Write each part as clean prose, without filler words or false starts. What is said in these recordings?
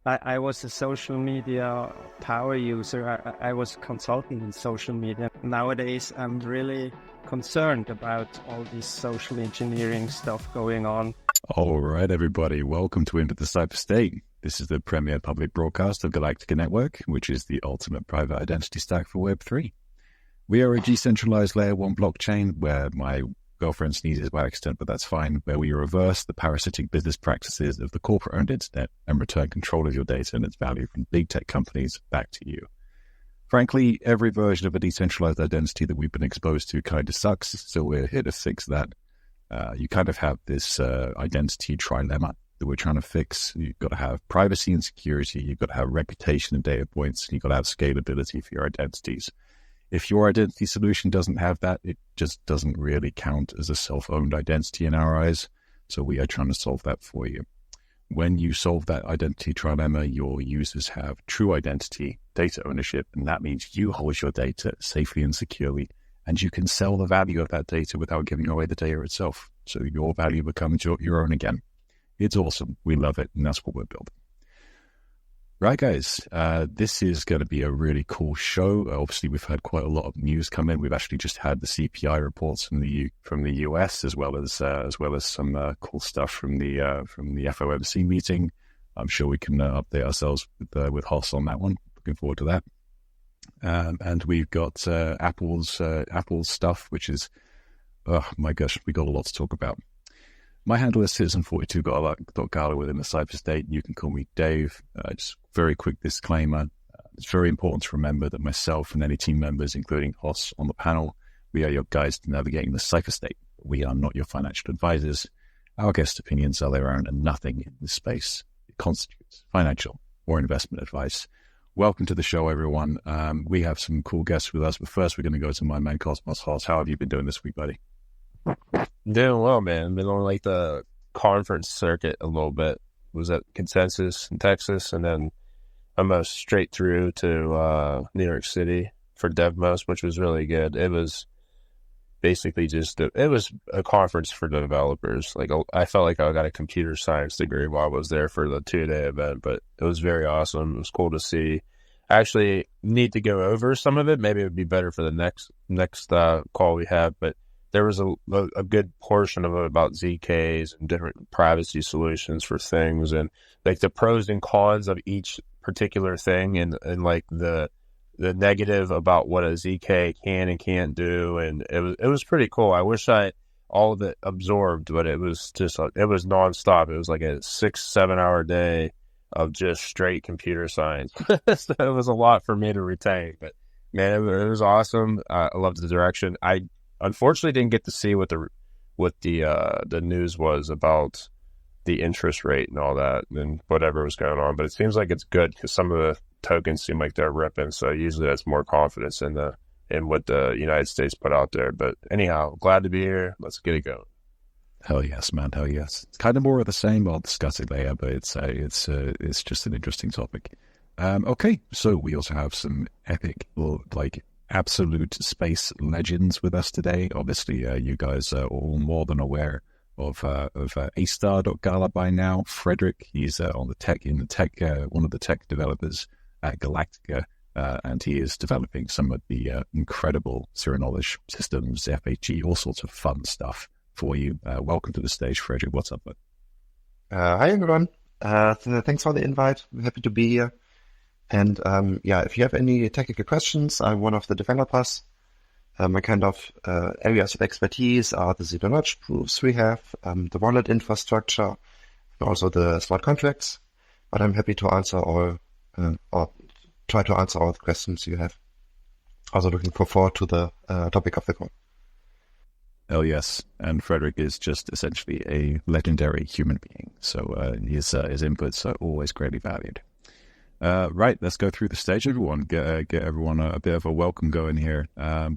I was a social media power user. I was a consultant in social media. Nowadays, I'm really concerned about all this social engineering stuff going on. All right, everybody. Welcome to Into the Cyberstate. This is the premier public broadcast of Galactica Network, which is the ultimate private identity stack for Web3. We are a decentralized layer 1 blockchain where my girlfriend sneezes by accident, but that's fine, where we reverse the parasitic business practices of the corporate-owned internet and return control of your data and its value from big tech companies back to you. Frankly, every version of a decentralized identity that we've been exposed to kind of sucks, so we're here to fix that. You kind of have this identity trilemma that we're trying to fix. You've got to have privacy and security, you've got to have reputation and data points, and you've got to have scalability for your identities. If your identity solution doesn't have that, it just doesn't really count as a self-owned identity in our eyes. So we are trying to solve that for you. When you solve that identity trilemma, your users have true identity, data ownership, and that means you hold your data safely and securely, and you can sell the value of that data without giving away the data itself. So your value becomes your own again. It's awesome. We love it, and that's what we're building. Right, guys, this is going to be a really cool show. Obviously, we've had quite a lot of news come in. We've actually just had the CPI reports from the US, as well as some cool stuff from the FOMC meeting. I'm sure we can update ourselves with HOSS on that one. Looking forward to that. And we've got Apple's stuff, which is, oh my gosh, we got a lot to talk about. My handle is citizen42.gala within the cyberstate. You can call me Dave. Just very quick disclaimer. It's very important to remember that myself and any team members, including HOSS on the panel, we are your guides to navigating the cyberstate. We are not your financial advisors. Our guest opinions are their own and nothing in this space constitutes financial or investment advice. Welcome to the show, everyone. We have some cool guests with us, but first we're going to go to my man, CosmosHOSS. How have you been doing this week, buddy? Doing well, man. Been on like the conference circuit a little bit. Was at Consensus in Texas, and then almost straight through to New York City for DevMost, which was really good. It was basically it was a conference for developers. Like I felt like I got a computer science degree while I was there for the 2-day event, but it was very awesome. It was cool to see. I actually need to go over some of it. Maybe it would be better for the next call we have, but there was a good portion of it about ZKs and different privacy solutions for things, and like the pros and cons of each particular thing, and like the negative about what a ZK can and can't do, and it was pretty cool. I wish all of it absorbed, but it was nonstop. It was like a 6-7 hour day of just straight computer science. So it was a lot for me to retain, but man, it was awesome. I loved the direction. I unfortunately didn't get to see what the news was about the interest rate and all that and whatever was going on, but it seems like it's good because some of the tokens seem like they're ripping, so usually that's more confidence in what the United States put out there. But anyhow, glad to be here. Let's get it going. Hell yes, man. Hell yes. It's kind of more of the same. I'll discuss it later, but it's just an interesting topic. Okay, so we also have some epic, like absolute space legends with us today. Obviously, you guys are all more than aware of A-Star.Gala by now. Frederick, he's one of the tech developers at Galactica, and he is developing some of the incredible zero knowledge systems, FHE, all sorts of fun stuff for you. Welcome to the stage, Frederick. What's up, bud? Hi, everyone. Thanks for the invite. I'm happy to be here. And if you have any technical questions, I'm one of the developers. My kind of areas of expertise are the zero knowledge proofs we have, the wallet infrastructure, and also the smart contracts. But I'm happy to answer or try to answer all the questions you have. Also looking forward to the topic of the call. Oh yes, and Frederick is just essentially a legendary human being. So his inputs are always greatly valued. Right, let's go through the stage, everyone. Get everyone a bit of a welcome going here.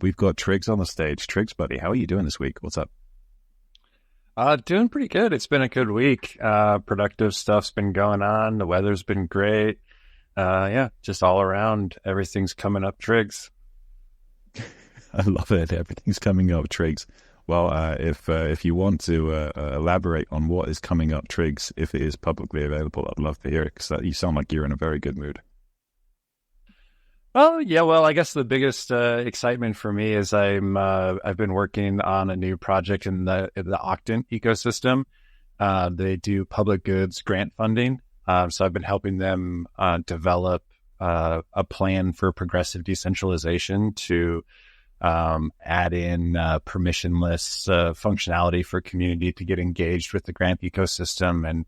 We've got Triggs on the stage. Triggs, buddy, how are you doing this week? What's up? Doing pretty good. It's been a good week. Productive stuff's been going on. The weather's been great. Just all around, everything's coming up, Triggs. I love it. Everything's coming up, Triggs. Well, if you want to elaborate on what is coming up, Triggs, if it is publicly available, I'd love to hear it, because you sound like you're in a very good mood. Oh, yeah. Well, I guess the biggest excitement for me is I've been working on a new project in the Octant ecosystem. They do public goods grant funding. So I've been helping them develop a plan for progressive decentralization to add in permissionless functionality for community to get engaged with the grant ecosystem, and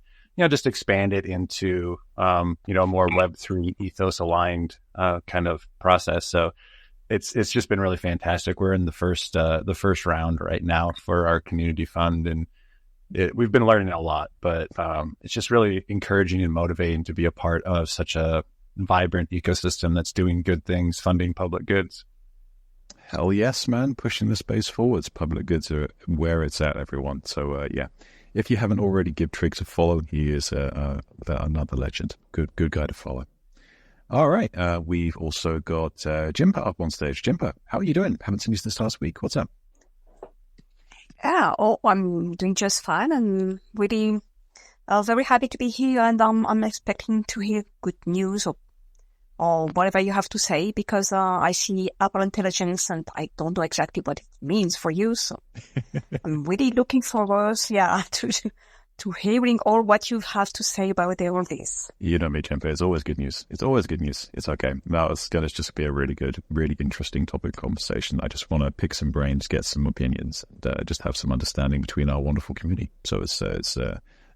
just expand it into more Web3 ethos aligned kind of process. So it's just been really fantastic. We're in the first round right now for our community fund, and we've been learning a lot, but it's just really encouraging and motivating to be a part of such a vibrant ecosystem that's doing good things, funding public goods. Hell yes, man. Pushing the space forwards. Public goods are where it's at, everyone. So, yeah. If you haven't already, give Triggs a follow. He is another legend. Good guy to follow. All right. We've also got Jimpa up on stage. Jimpa, how are you doing? Haven't seen you since last week. What's up? Yeah, I'm doing just fine, and really very happy to be here, and I'm expecting to hear good news or whatever you have to say, because I see Apple Intelligence and I don't know exactly what it means for you. So I'm really looking forward, to hearing all what you have to say about all this. You know me, Jimpa. It's always good news. It's always good news. It's okay. Now it's going to just be a really good, really interesting topic conversation. I just want to pick some brains, get some opinions, and just have some understanding between our wonderful community. So it's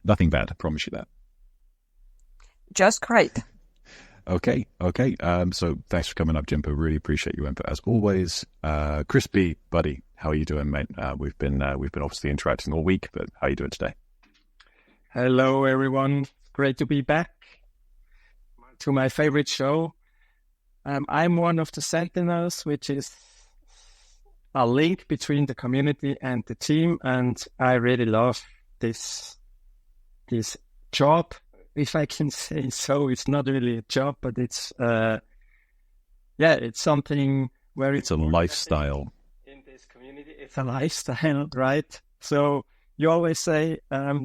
nothing bad. I promise you that. Just great. Okay. So thanks for coming up, Jimpa. Really appreciate you, Emperor, as always. Crispy, buddy, how are you doing, mate? We've been obviously interacting all week, but how are you doing today? Hello, everyone. Great to be back to my favorite show. I'm one of the Sentinels, which is a link between the community and the team, and I really love this job. If I can say so, it's not really a job, but it's it's something where it's a lifestyle in this community. It's a lifestyle, right? So you always say,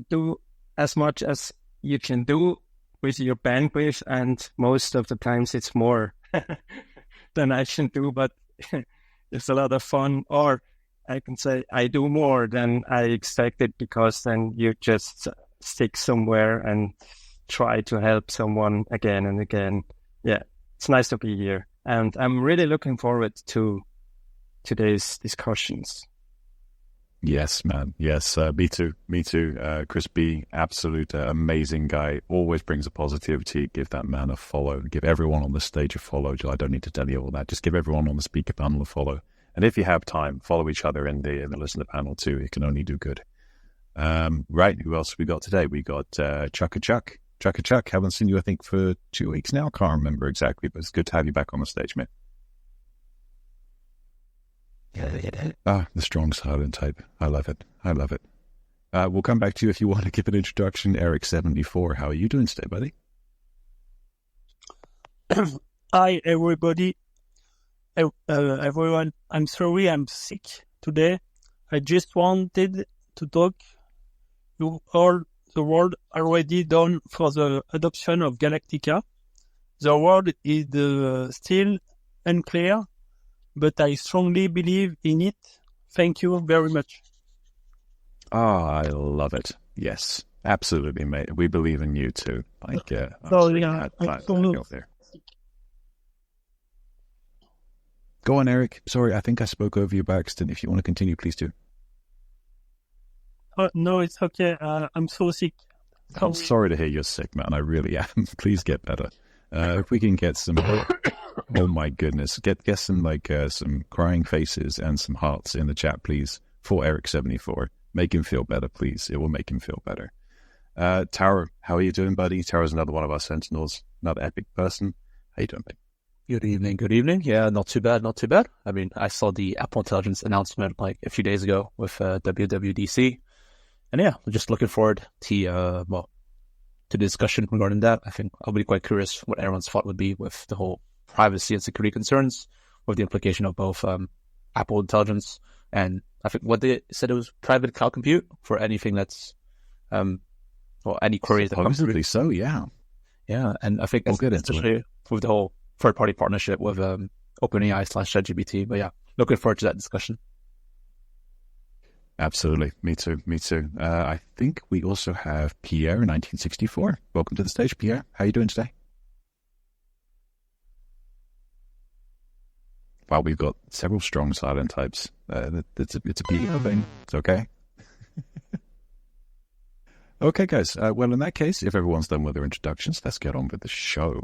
do as much as you can do with your bandwidth, and most of the times it's more than I can do, but it's a lot of fun. Or I can say I do more than I expected, because then you just stick somewhere and try to help someone again and again. Yeah, it's nice to be here, and I'm really looking forward to today's discussions. Yes, man. Yes, me too. Chris B, absolute amazing guy. Always brings a positivity. Give that man a follow. Give everyone on the stage a follow. I don't need to tell you all that. Just give everyone on the speaker panel a follow. And if you have time, follow each other in the listener panel too. It can only do good. Right. Who else we got today? We got Chuck. Chuck, haven't seen you, I think, for 2 weeks now. Can't remember exactly, but it's good to have you back on the stage, mate. The strong silent type. I love it. We'll come back to you if you want to give an introduction. Eric74, how are you doing today, buddy? Hi, everybody. Everyone, I'm sorry I'm sick today. I just wanted to talk to all the world already done for the adoption of Galactica. The world is still unclear, but I strongly believe in it. Thank you very much. I love it. Yes, absolutely, mate. We believe in you too. Go on, Eric. Sorry, I think I spoke over you by accident. If you want to continue, please do. No, it's okay. I'm so sick. I'm sorry to hear you're sick, man. I really am. Please get better. If we can get some, oh my goodness, get some some crying faces and some hearts in the chat, please, for Eric74. Make him feel better, please. It will make him feel better. Tower, how are you doing, buddy? Tower's another one of our Sentinels, another epic person. How you doing, babe? Good evening. Yeah, not too bad. I mean, I saw the Apple Intelligence announcement like a few days ago with WWDC. And yeah, I'm just looking forward to the discussion regarding that. I think I'll be quite curious what everyone's thought would be with the whole privacy and security concerns, with the implication of both Apple Intelligence And I think what they said, it was private cloud compute for anything that's, or any queries that come through. Supposedly so, yeah. Yeah, and I think We'll get into especially with the whole third-party partnership with OpenAI/ChatGPT. But yeah, looking forward to that discussion. Absolutely. Me too. I think we also have Pierre in 1964. Welcome to the stage, Pierre. How are you doing today? Wow, we've got several strong silent types. It's a Pierre thing. It's okay. Okay, guys. Well, in that case, if everyone's done with their introductions, let's get on with the show.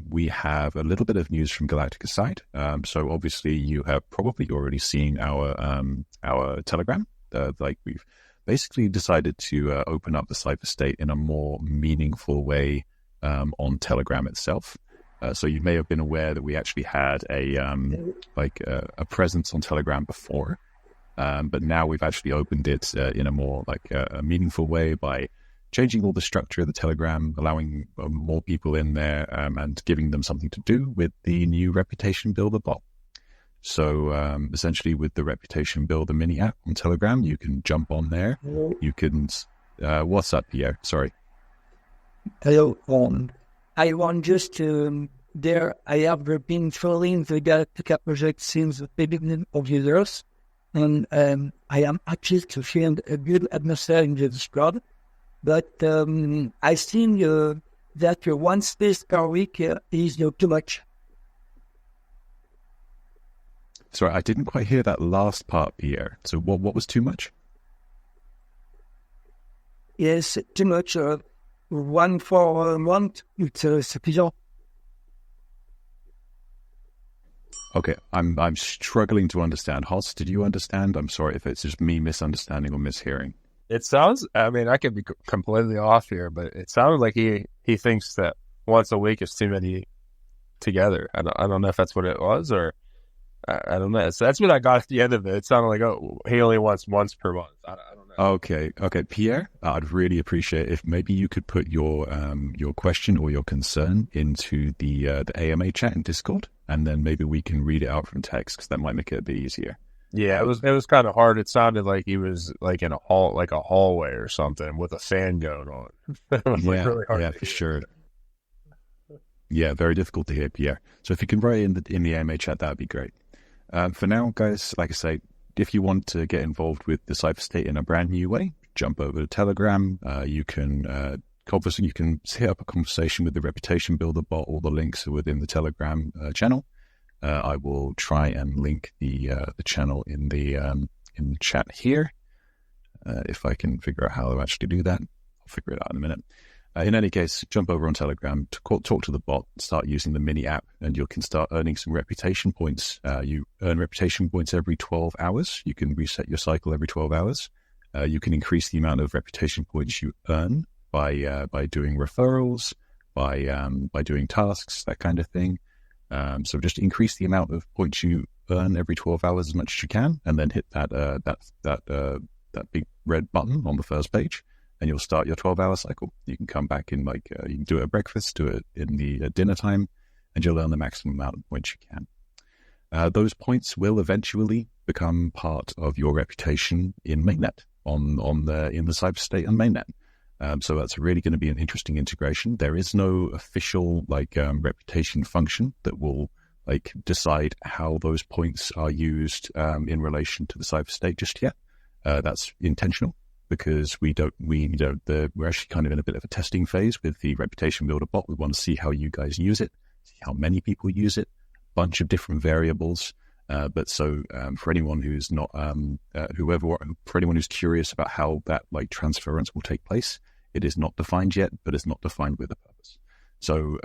We have a little bit of news from Galactica's side. So obviously you have probably already seen our Telegram. We've basically decided to open up the cyberstate in a more meaningful way on Telegram itself. So you may have been aware that we actually had a presence on Telegram before, but now we've actually opened it in a more a meaningful way by changing all the structure of the Telegram, allowing more people in there, and giving them something to do with the new Reputation Builder bot. So essentially with the Reputation Builder mini app on Telegram, you can jump on there. You can... what's up, Pierre? Sorry. Hello. I want just to... I have been following the Galactica project since the beginning of users, and I am actually to find a good atmosphere in the Discord. But I think that one space per week is too much. Sorry, I didn't quite hear that last part, Pierre. So what was too much? Yes, too much. One for a month, it's sufficient. Okay, I'm struggling to understand. Hoss, did you understand? I'm sorry if it's just me misunderstanding or mishearing. It sounds, I mean, I could be completely off here, but it sounded like he thinks that once a week is too many together. I don't know if that's what it was, or I don't know. So that's what I got at the end of it. It sounded like, he only wants once per month. I don't know. Okay, Pierre, I'd really appreciate if maybe you could put your question or your concern into the AMA chat in Discord, and then maybe we can read it out from text, because that might make it a bit easier. Yeah, it was kind of hard. It sounded like he was like in a hallway or something with a fan going on. It was really hard for sure. Yeah, very difficult to hear, Pierre. So if you can write in the AMA chat, that would be great. For now, guys, like I say, if you want to get involved with the cyberstate in a brand new way, jump over to Telegram. You can obviously you can hit up a conversation with the Reputation Builder bot. All the links are within the Telegram channel. I will try and link the channel in the chat here. If I can figure out how to actually do that, I'll figure it out in a minute. In any case, jump over on Telegram, talk to the bot, start using the mini app, and you can start earning some reputation points. You earn reputation points every 12 hours. You can reset your cycle every 12 hours. You can increase the amount of reputation points you earn by doing referrals, by doing tasks, that kind of thing. So just increase the amount of points you earn every 12 hours as much as you can, and then hit that big red button on the first page, and you'll start your 12-hour cycle. You can come back in you can do it at breakfast, do it in the dinner time, and you'll earn the maximum amount of points you can. Those points will eventually become part of your reputation in mainnet, in the cyberstate and mainnet. So that's really going to be an interesting integration. There is no official reputation function that will decide how those points are used in relation to the cyberstate just yet. That's intentional, because we're actually kind of in a bit of a testing phase with the Reputation Builder bot. We want to see how you guys use it, see how many people use it, a bunch of different variables. For anyone who's not, for anyone who's curious about how that transference will take place, it is not defined yet, but it's not defined with a purpose. So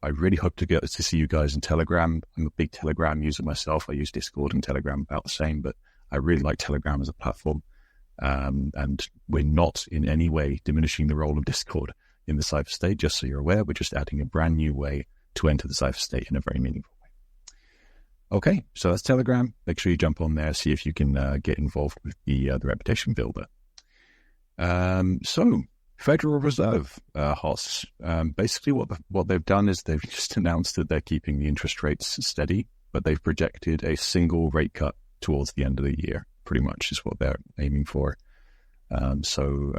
I really hope to get to see you guys in Telegram. I'm a big Telegram user myself. I use Discord and Telegram about the same, but I really like Telegram as a platform. And we're not in any way diminishing the role of Discord in the cyberstate. Just so you're aware, we're just adding a brand new way to enter the cyberstate in a very meaningful way. Okay, so that's Telegram. Make sure you jump on there, see if you can get involved with the Reputation Builder. So Federal Reserve, Hoss, basically what they've done is they've just announced that they're keeping the interest rates steady, but they've projected a single rate cut towards the end of the year, pretty much is what they're aiming for. So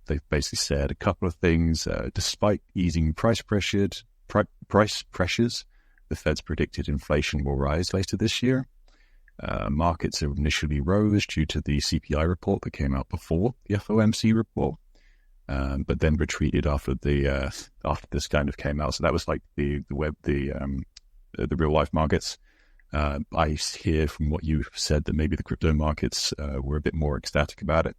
they've basically said a couple of things. Despite easing price pressures, the Fed's predicted inflation will rise later this year. Markets initially rose due to the CPI report that came out before the FOMC report, but then retreated after this kind of came out. So that was like the real life markets. I hear from what you said that maybe the crypto markets were a bit more ecstatic about it.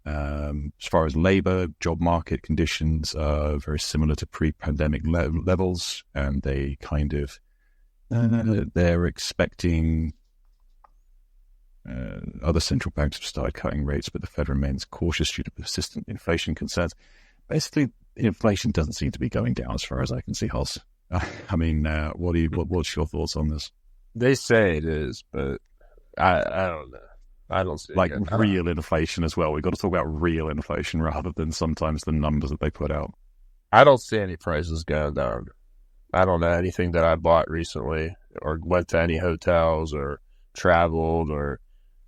As far as labor, job market conditions are very similar to pre-pandemic levels, and they kind of they're expecting other central banks have started cutting rates, but the Fed remains cautious due to persistent inflation concerns. Basically, inflation doesn't seem to be going down as far as I can see, Hoss. I mean, what's your thoughts on this? They say it is, but I don't know. I don't see like real inflation as well. We've got to talk about real inflation rather than sometimes the numbers that they put out. I don't see any prices going down. I don't know anything that I bought recently or went to any hotels or traveled or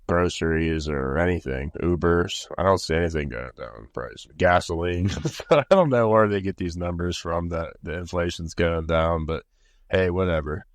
groceries or anything, Ubers. I don't see anything going down in price. Gasoline. I don't know where they get these numbers from that the inflation's going down, but hey, whatever.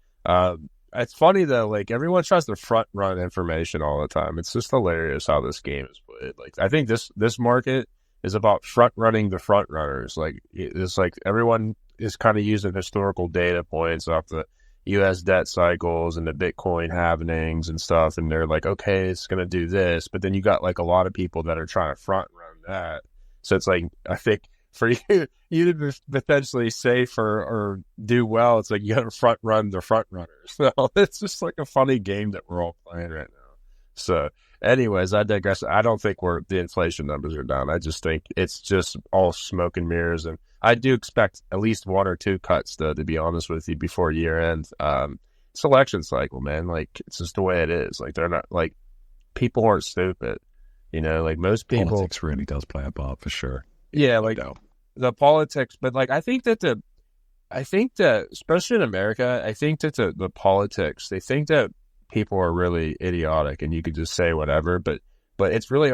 It's funny though, like everyone tries to front run information all the time. It's just hilarious how this game is played. Like I think this market is about front running the front runners. Like it's like everyone is kind of using historical data points off the U.S. debt cycles and the Bitcoin halvenings and stuff, and they're like, okay, it's gonna do this, but then you got like a lot of people that are trying to front run that. So it's like I think for you to potentially safe or do well, it's like you got to front run the front runners. So it's just like a funny game that we're all playing right now. So anyways, I digress. I don't think the inflation numbers are down. I just think it's just all smoke and mirrors. And I do expect at least one or two cuts, though, to be honest with you, before year end. It's election cycle, man. Like it's just the way it is. Like they're not like people aren't stupid, you know. Like most people, politics really does play a part for sure. Yeah, like the politics, but like I think that especially in America, I think that the politics, they think that people are really idiotic and you could just say whatever, but it's really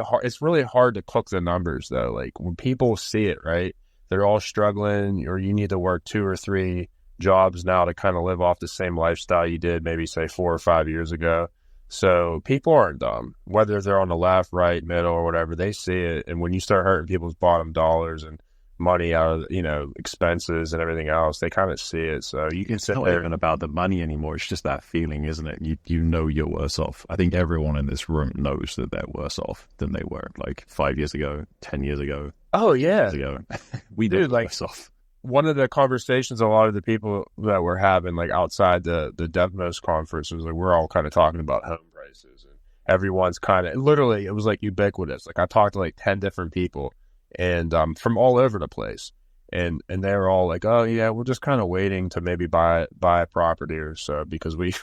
hard to cook the numbers though. Like when people see it, right? They're all struggling, or you need to work 2 or 3 jobs now to kind of live off the same lifestyle you did maybe say 4 or 5 years ago. So people aren't dumb, whether they're on the left, right, middle, or whatever. They see it, and when you start hurting people's bottom dollars and money out of expenses and everything else, they kind of see it. So you can sit there. It's not even about the money anymore. It's just that feeling, isn't it? You know you're worse off. I think everyone in this room knows that they're worse off than they were like 5 years ago, 10 years ago. Oh yeah, 10 years ago. We did like worse off. One of the conversations a lot of the people that we're having like outside the DevMost conference was like we're all kind of talking about home prices, and everyone's kind of literally it was like ubiquitous. Like I talked to like 10 different people and from all over the place, and they were all like, oh yeah, we're just kind of waiting to maybe buy a property or so because we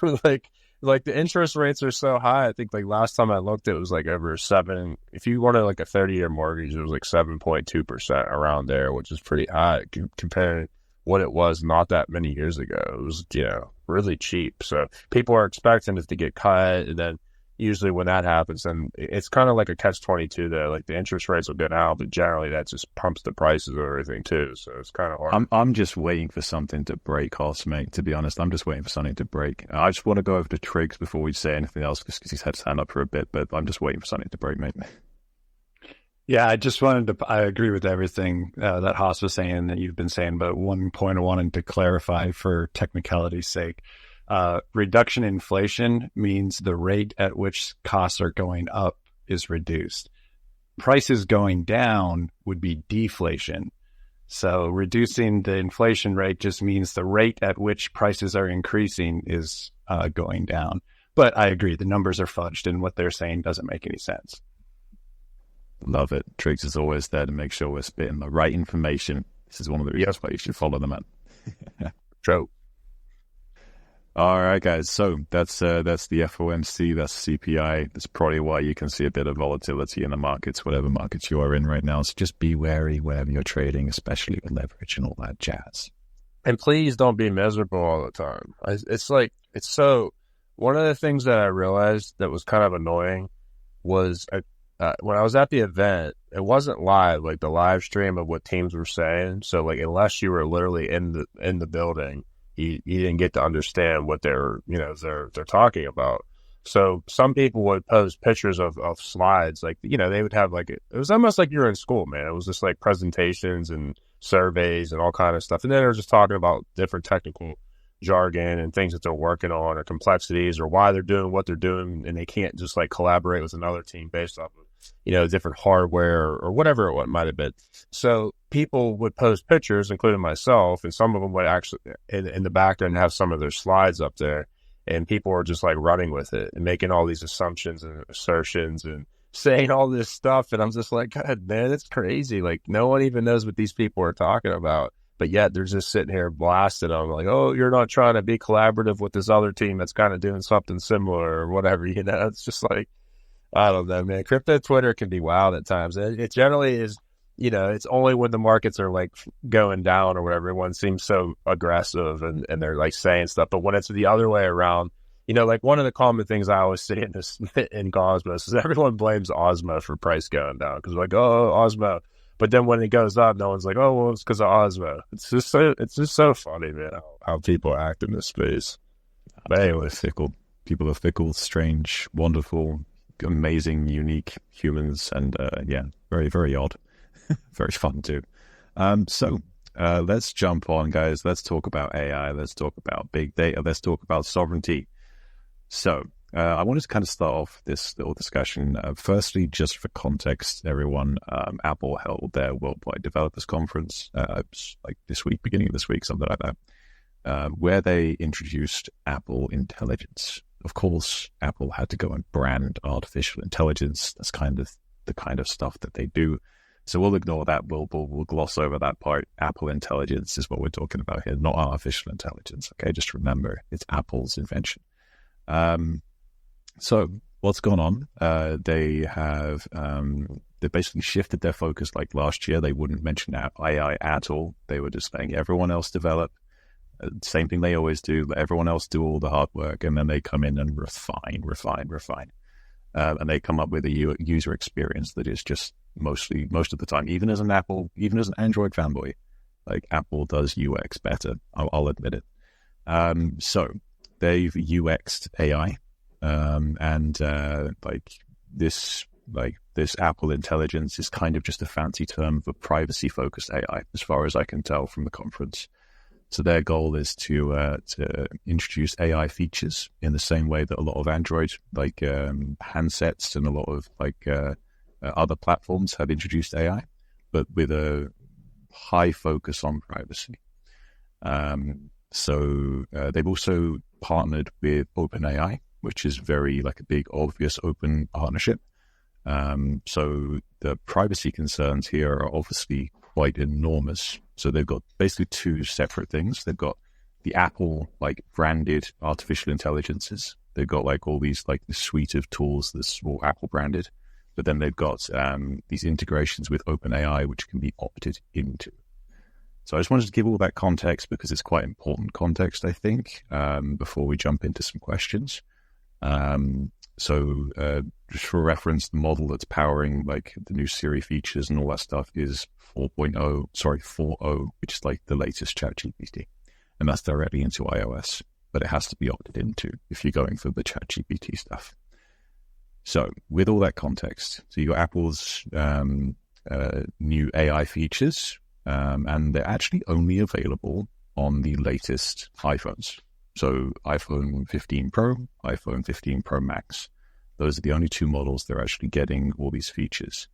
like the interest rates are so high. I think like last time I looked, it was like over 7. If you wanted like a 30-year mortgage, it was like 7.2% around there, which is pretty high compared to what it was not that many years ago. It was, really cheap. So people are expecting it to get cut. And then usually when that happens, then it's kind of like a catch-22 though. Like the interest rates will go down, but generally that just pumps the prices of everything too. So it's kind of hard. I'm just waiting for something to break, Hoss, mate. To be honest, I'm just waiting for something to break. I just want to go over to Triggs before we say anything else because he's had his hand up for a bit, but I'm just waiting for something to break, mate. Yeah, I just I agree with everything that Hoss was saying, that you've been saying, but one point I wanted to clarify for technicality's sake. Reduction in inflation means the rate at which costs are going up is reduced. Prices going down would be deflation. So reducing the inflation rate just means the rate at which prices are increasing is going down. But I agree, the numbers are fudged and what they're saying doesn't make any sense. Love it. Triggs is always there to make sure we're spitting the right information. This is one of the reasons why you should follow them, man. True. All right, guys. So that's the FOMC, that's CPI. That's probably why you can see a bit of volatility in the markets, whatever markets you are in right now. So just be wary whenever you're trading, especially with leverage and all that jazz. And please don't be miserable all the time. It's so One of the things that I realized that was kind of annoying was when I was at the event, it wasn't live, like the live stream of what teams were saying. So like, unless you were literally in the building, you didn't get to understand what they're talking about. So some people would post pictures of slides, like, they would have like, it was almost like you were in school, man. It was just like presentations and surveys and all kind of stuff. And then they were just talking about different technical jargon and things that they're working on or complexities or why they're doing what they're doing. And they can't just like collaborate with another team based off of, different hardware or whatever it might have been. So people would post pictures, including myself, and some of them would actually in the background have some of their slides up there. And people are just like running with it and making all these assumptions and assertions and saying all this stuff. And I'm just like, God, man, it's crazy. Like, no one even knows what these people are talking about. But yet they're just sitting here blasted on like, oh, you're not trying to be collaborative with this other team that's kind of doing something similar or whatever. It's just like, I don't know, man. Crypto Twitter can be wild at times. It generally is, it's only when the markets are like going down or whatever, everyone seems so aggressive and they're like saying stuff. But when it's the other way around, like one of the common things I always see in Cosmos is everyone blames Osmo for price going down because like, oh, Osmo. But then when it goes up, no one's like, oh, well, it's because of Osmo. It's just so funny, man, how people act in this space. But anyway, fickle. People are fickle, strange, wonderful, amazing, unique humans, and very, very odd. Very fun too. So let's jump on, guys. Let's talk about AI. Let's talk about big data. Let's talk about sovereignty. So I wanted to kind of start off this little discussion. Firstly, just for context, everyone, Apple held their Worldwide Developers Conference like this week, beginning of this week, something like that, where they introduced Apple Intelligence. Of course, Apple had to go and brand artificial intelligence. That's kind of the kind of stuff that they do. So we'll ignore that. We'll gloss over that part. Apple Intelligence is what we're talking about here, not artificial intelligence. Okay, just remember, it's Apple's invention. So what's gone on? They basically shifted their focus. Like last year, they wouldn't mention AI at all. They were just letting everyone else develop. Same thing they always do. Let everyone else do all the hard work, and then they come in and refine. And they come up with a user experience that is just most of the time, even as an Android fanboy, like Apple does UX better. I'll admit it. So they've UX'd AI, and this Apple Intelligence is kind of just a fancy term for privacy-focused AI, as far as I can tell from the conference. So their goal is to introduce AI features in the same way that a lot of Android handsets and a lot of other platforms have introduced AI, but with a high focus on privacy. So they've also partnered with OpenAI, which is very like a big, obvious open partnership. So the privacy concerns here are obviously quite enormous. So they've got basically two separate things. They've got the Apple branded artificial intelligences. They've got all these this suite of tools that's all Apple branded. But then they've got these integrations with OpenAI, which can be opted into. So I just wanted to give all that context because it's quite important context, I think, before we jump into some questions. So just for reference, the model that's powering the new Siri features and all that stuff is 4.0, which is the latest ChatGPT. And that's directly into iOS, but it has to be opted into if you're going for the ChatGPT stuff. So with all that context, so you got Apple's new AI features, and they're actually only available on the latest iPhones. So iPhone 15 Pro, iPhone 15 Pro Max. Those are the only two models they're actually getting all these features.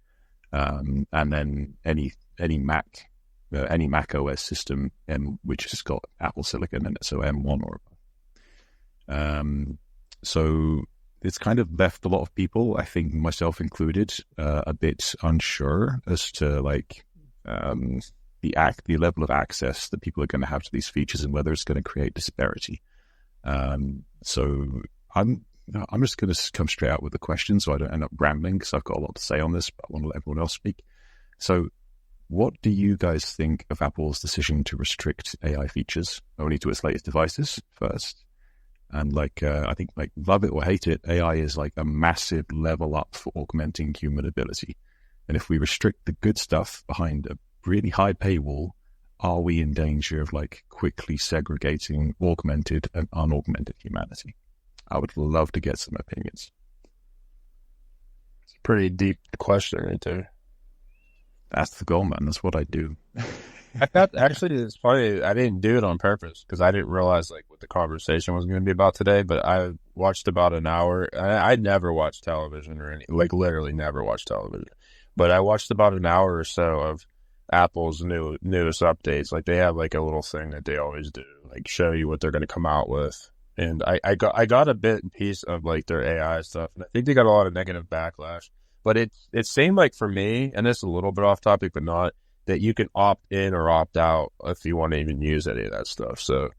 And then any Mac OS system, which has got Apple Silicon in it, so M1 or above. So it's kind of left a lot of people, I think myself included, a bit unsure as to the level of access that people are going to have to these features and whether it's going to create disparity. So I'm just going to come straight out with the question so I don't end up rambling because I've got a lot to say on this, but I want to let everyone else speak. So what do you guys think of Apple's decision to restrict AI features only to its latest devices first? And I think love it or hate it, AI is like a massive level up for augmenting human ability. And if we restrict the good stuff behind a really high paywall, are we in danger of quickly segregating augmented and unaugmented humanity? I would love to get some opinions. It's a pretty deep question right there. That's the goal, man. That's what I do. I thought, actually, it's funny. I didn't do it on purpose because I didn't realize what the conversation was going to be about today. But I watched about an hour. I never watched television or literally never watched television. But I watched about an hour or so of Apple's newest updates. They have a little thing that they always do, show you what they're going to come out with. And I got a bit and piece of their AI stuff, and I think they got a lot of negative backlash. But it seemed for me, and this is a little bit off topic, but not, that you can opt in or opt out if you want to even use any of that stuff. So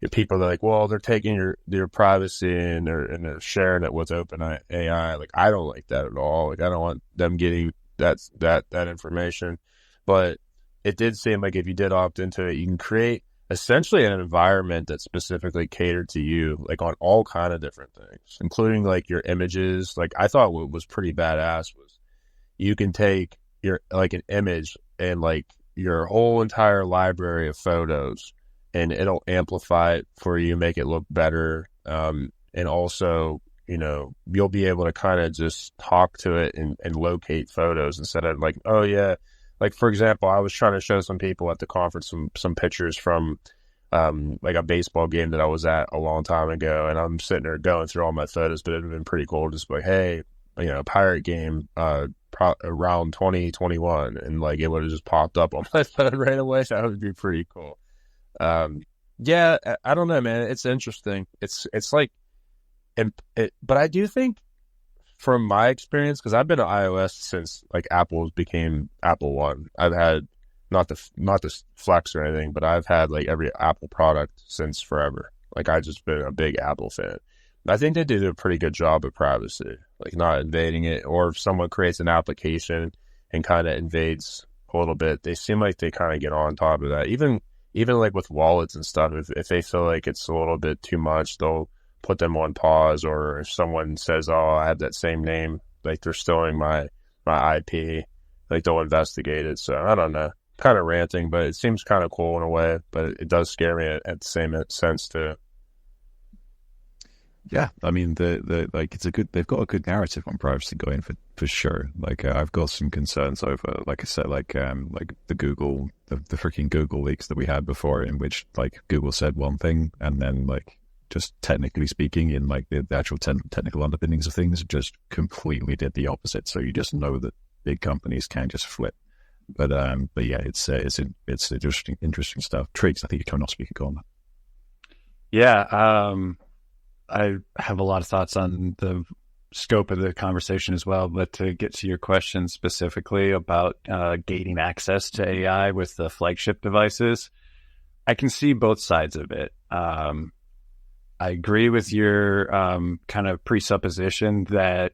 if people are well, they're taking your privacy and they're sharing it with open AI. I don't like that at all. I don't want them getting that information. But it did seem if you did opt into it, you can create essentially an environment that's specifically catered to you, on all kind of different things, including your images. I thought what was pretty badass was you can take your an image and your whole entire library of photos, and it'll amplify it for you, make it look better. And also, you'll be able to kind of just talk to it and locate photos instead of oh yeah. For example, I was trying to show some people at the conference some pictures from a baseball game that I was at a long time ago, and I'm sitting there going through all my photos, but it'd have been pretty cool just hey, Pirate game around 2021, and it would have just popped up on my phone right away. So that would be pretty cool. Yeah, I don't know, man. It's interesting. But I do think, from my experience, because I've been on iOS since Apple became Apple One. I've had not the Flex or anything, but I've had every Apple product since forever. I just been a big Apple fan. I think they did a pretty good job of privacy, not invading it. Or if someone creates an application and kind of invades a little bit, they seem they kind of get on top of that. Even with wallets and stuff, if they feel it's a little bit too much, they'll put them on pause. Or if someone says, "Oh, I have that same name," they're stealing my IP, they'll investigate it. So I don't know, kind of ranting, but it seems kind of cool in a way. But it does scare me at the same sense too. Yeah, I mean, they've got a good narrative on privacy going for sure. I've got some concerns over, I said, the Google, the freaking Google leaks that we had before, in which Google said one thing and then just technically speaking, in the actual technical underpinnings of things, just completely did the opposite. So you just know that big companies can just flip. But yeah, it's interesting stuff. Triggs, I think you cannot speak on that. Yeah, I have a lot of thoughts on the scope of the conversation as well, but to get to your question specifically about gating access to AI with the flagship devices, I can see both sides of it. I agree with your kind of presupposition that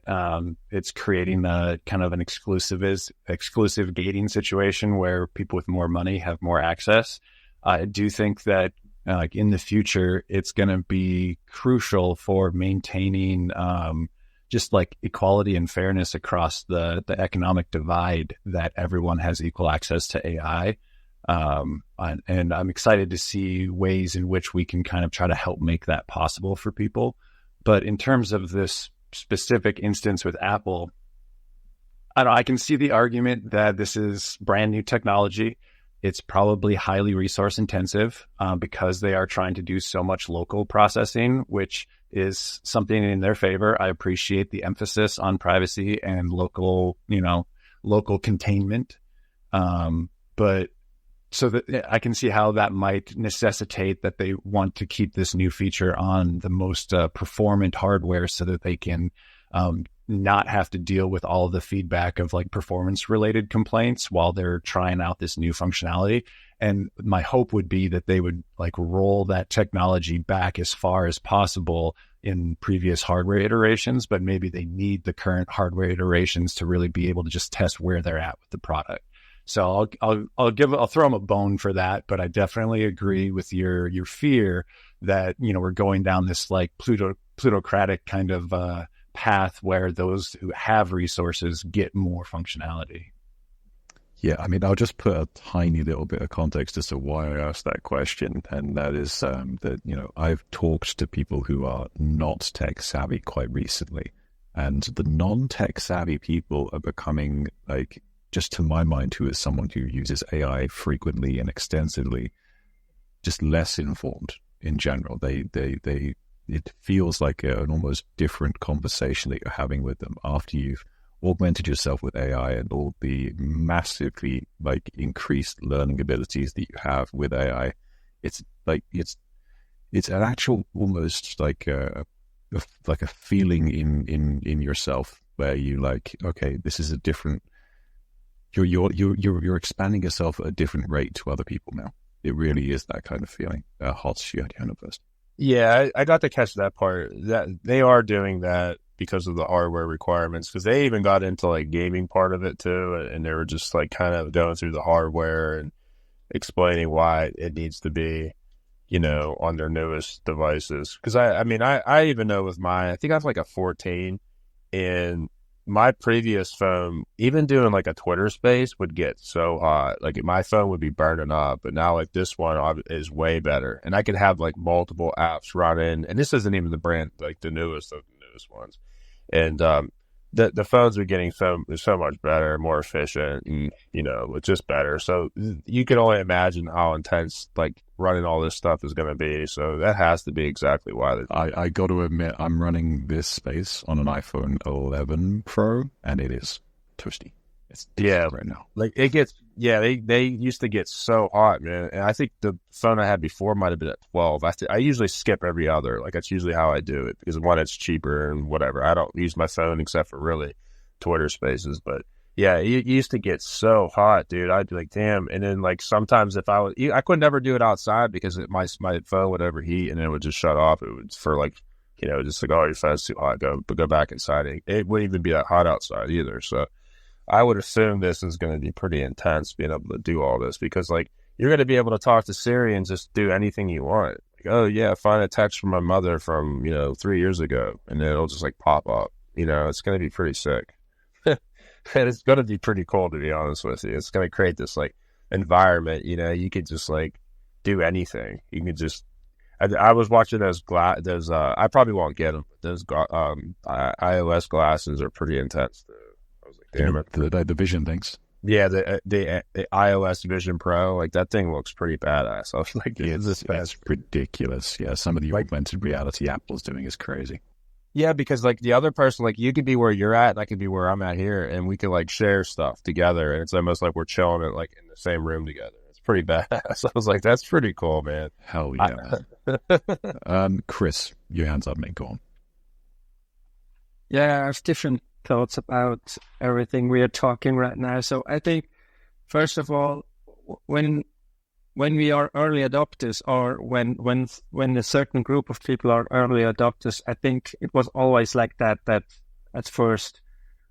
it's creating a kind of an exclusive gating situation where people with more money have more access. I do think that in the future, it's going to be crucial for maintaining just equality and fairness across the economic divide, that everyone has equal access to AI. And I'm excited to see ways in which we can kind of try to help make that possible for people. But in terms of this specific instance with Apple, I can see the argument that this is brand new technology. It's probably highly resource intensive because they are trying to do so much local processing, which is something in their favor. I appreciate the emphasis on privacy and local containment. But so that I can see how that might necessitate that they want to keep this new feature on the most performant hardware so that they can not have to deal with all of the feedback of performance related complaints while they're trying out this new functionality. And my hope would be that they would roll that technology back as far as possible in previous hardware iterations, but maybe they need the current hardware iterations to really be able to just test where they're at with the product. So I'll throw them a bone for that, but I definitely agree with your fear that, we're going down this like plutocratic kind of path where those who have resources get more functionality. Yeah, I mean, I'll just put a tiny little bit of context as to why I asked that question, and that is that, I've talked to people who are not tech savvy quite recently, and the non-tech savvy people are becoming, like, just to my mind, who is someone who uses AI frequently and extensively, just less informed in general. It feels like an almost different conversation that you're having with them after you've augmented yourself with AI and all the massively like increased learning abilities that you have with AI. It's like it's an actual almost like a feeling in yourself where you like, okay, this is a different. You're expanding yourself at a different rate to other people now. It really is that kind of feeling. Hots, you had your hand up first. Yeah, I got to catch that part. That they are doing that because of the hardware requirements, because they even got into like gaming part of it too, and they were just like kind of going through the hardware and explaining why it needs to be, on their newest devices. Because I even know with mine, I think I have like a 14, and my previous phone, even doing like a Twitter space would get so hot. Like my phone would be burning up, but now like this one is way better, and I could have like multiple apps running. And this isn't even the brand, like the newest of the newest ones. And the phones are getting so much better, more efficient, and, it's just better. So you can only imagine how intense like running all this stuff is going to be. So that has to be exactly why. I got to admit, I'm running this space on an iPhone 11 Pro, and it is toasty. It's right now. Like it gets, they used to get so hot, man. And I think the phone I had before might have been at 12. I usually skip every other. Like that's usually how I do it, because one, it's cheaper and whatever. I don't use my phone except for really Twitter spaces. But yeah, it used to get so hot, dude. I'd be like, damn. And then like sometimes if I could never do it outside because my phone would overheat and it would just shut off. It would for like, just like, oh, your phone's too hot. Go back inside. It wouldn't even be that hot outside either. So I would assume this is going to be pretty intense, being able to do all this, because like you're going to be able to talk to Siri and just do anything you want. Like, oh yeah, find a text from my mother from 3 years ago, and then it'll just like pop up. It's going to be pretty sick, and it's going to be pretty cool, to be honest with you. It's going to create this like environment. You could just like do anything. You can just. I was watching those I probably won't get them, but those iOS glasses are pretty intense too. Damn it. The Vision things. Yeah, the iOS Vision Pro, like that thing looks pretty badass. I was like, it's ridiculous. Yeah, some of the augmented reality Apple's doing is crazy. Yeah, because like the other person, like you could be where you're at, and I could be where I'm at here, and we could like share stuff together, and it's almost like we're chilling it like in the same room together. It's pretty badass. I was like, that's pretty cool, man. Hell yeah. Chris, your hand's up, mate. Go on. Yeah, I have different thoughts about everything we are talking right now. So I think, first of all, when we are early adopters, or when a certain group of people are early adopters, I think it was always like that at first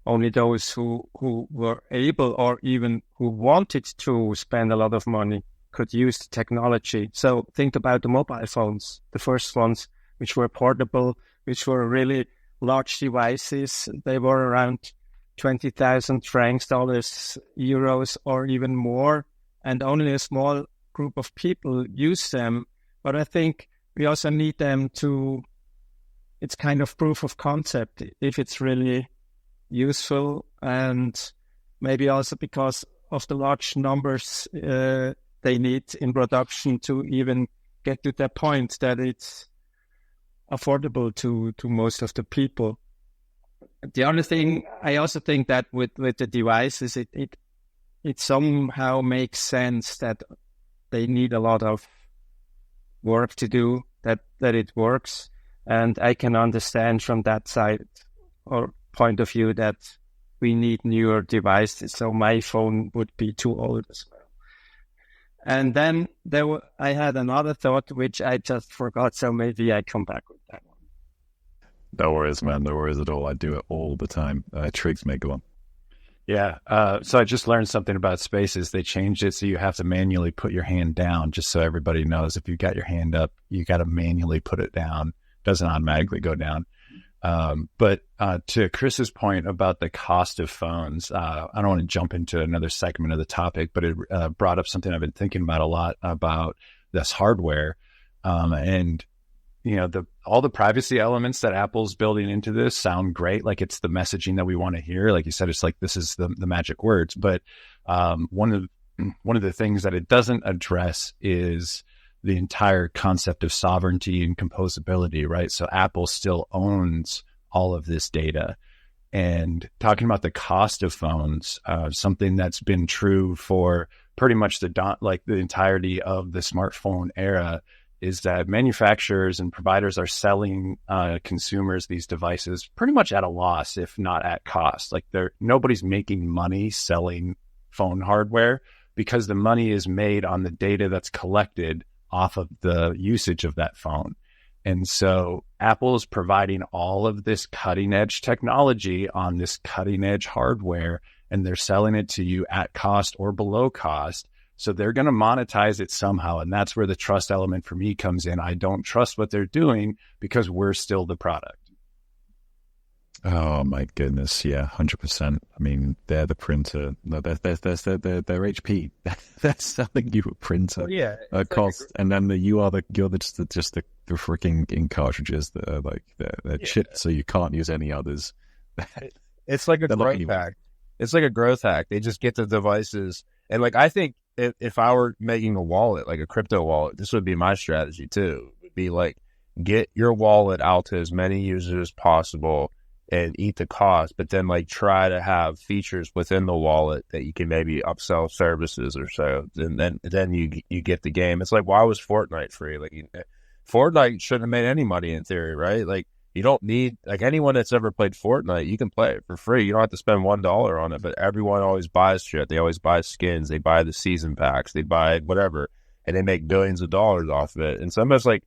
only those who were able, or even who wanted to spend a lot of money, could use the technology. So think about the mobile phones, the first ones, which were portable, which were really large devices. They were around 20,000 francs, dollars, euros, or even more, and only a small group of people use them. But I think we also need them it's kind of proof of concept, if it's really useful, and maybe also because of the large numbers they need in production to even get to that point that it's affordable to most of the people. The other thing, I also think that with the devices, it somehow makes sense that they need a lot of work to do, that it works. And I can understand from that side or point of view that we need newer devices. So my phone would be too old as well. And then I had another thought, which I just forgot. So maybe I come back with that one. No worries, man. No worries at all. I do it all the time. Triggs, may go on. Yeah. So I just learned something about Spaces. They changed it so you have to manually put your hand down, just so everybody knows if you've got your hand up, you got to manually put it down. It doesn't automatically go down. But to Chris's point about the cost of phones, I don't want to jump into another segment of the topic, but it brought up something I've been thinking about a lot about this hardware. And you know, all the privacy elements that Apple's building into this sound great. Like it's the messaging that we want to hear. Like you said, it's like, this is the magic words. But one of the things that it doesn't address is the entire concept of sovereignty and composability, right? So Apple still owns all of this data. And talking about the cost of phones, something that's been true for pretty much the entirety of the smartphone era is that manufacturers and providers are selling consumers these devices pretty much at a loss, if not at cost. Like nobody's making money selling phone hardware because the money is made on the data that's collected off of the usage of that phone. And so Apple is providing all of this cutting edge technology on this cutting edge hardware, and they're selling it to you at cost or below cost. So they're going to monetize it somehow. And that's where the trust element for me comes in. I don't trust what they're doing because we're still the product. Oh my goodness. Yeah. 100%. I mean, they're the printer. No, they're HP. They're selling you a printer. Well, yeah. Cost. And then you're just the freaking ink cartridges that are like, they're chipped. So you can't use any others. It's like a growth hack. It's like a growth hack. They just get the devices. And like, I think, if I were making a wallet, like a crypto wallet, this would be my strategy too. It would be like, get your wallet out to as many users as possible and eat the cost, but then like try to have features within the wallet that you can maybe upsell services or so. And then you get the game. It's like, why was Fortnite free? Like Fortnite shouldn't have made any money in theory, right? Like you don't need, like anyone that's ever played Fortnite, you can play it for free. You don't have to spend $1 on it, but everyone always buys shit. They always buy skins. They buy the season packs. They buy whatever, and they make billions of dollars off of it. And so almost like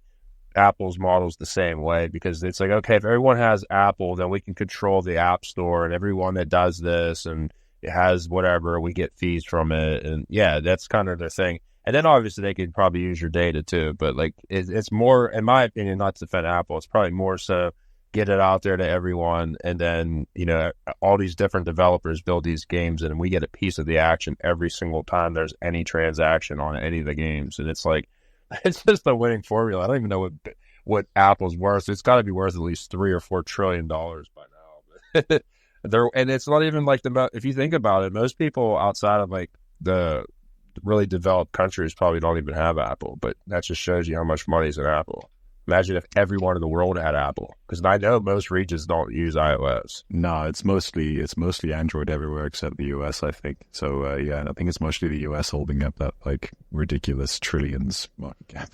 Apple's model's the same way, because it's like, okay, if everyone has Apple, then we can control the App Store, and everyone that does this and it has whatever, we get fees from it. And yeah, that's kind of their thing. And then obviously they could probably use your data too, but like it's more, in my opinion, not to defend Apple. It's probably more so get it out there to everyone, and then, you know, all these different developers build these games, and we get a piece of the action every single time there's any transaction on any of the games. And it's like, it's just a winning formula. I don't even know what Apple's worth. It's got to be worth at least $3 or $4 trillion by now. And it's not even like if you think about it, most people outside of like the really developed countries probably don't even have Apple, but that just shows you how much money is in Apple. Imagine if everyone in the world had Apple, because I know most regions don't use iOS. No, it's mostly Android everywhere except the US, I think. So yeah, I think it's mostly the US holding up that like ridiculous trillions market cap.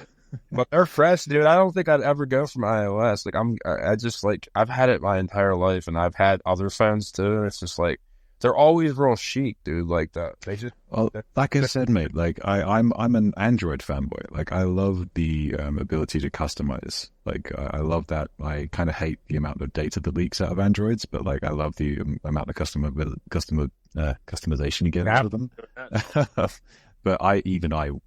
But they're fresh, dude. I don't think I'd ever go from iOS. Like I just like, I've had it my entire life, and I've had other phones too. And it's just like, they're always real chic, dude. Like that. They just, well, like I said, mate, like I'm an Android fanboy. Like I love the ability to customize. Like I love that. I kind of hate the amount of data that leaks out of Androids, but like I love the amount of customization you get out of them. But I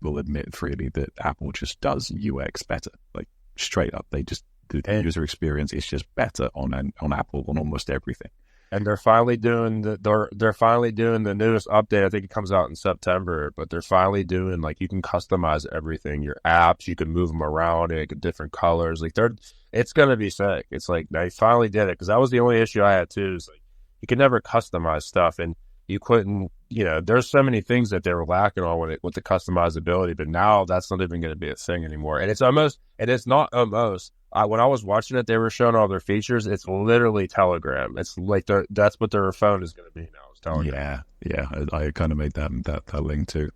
will admit freely that Apple just does UX better. Like straight up, the user experience is just better on Apple on almost everything. And they're finally doing the newest update. I think it comes out in September, but they're finally doing, like, you can customize everything. Your apps, you can move them around in different colors. Like it's gonna be sick. It's like they finally did it, because that was the only issue I had too. Is like you could never customize stuff, and you couldn't. You know, there's so many things that they were lacking on with the customizability, but now that's not even going to be a thing anymore. And it's not almost. When I was watching it, they were showing all their features. It's literally Telegram. It's like that's what their phone is going to be now. It's Telegram. Yeah. I kind of made that link too.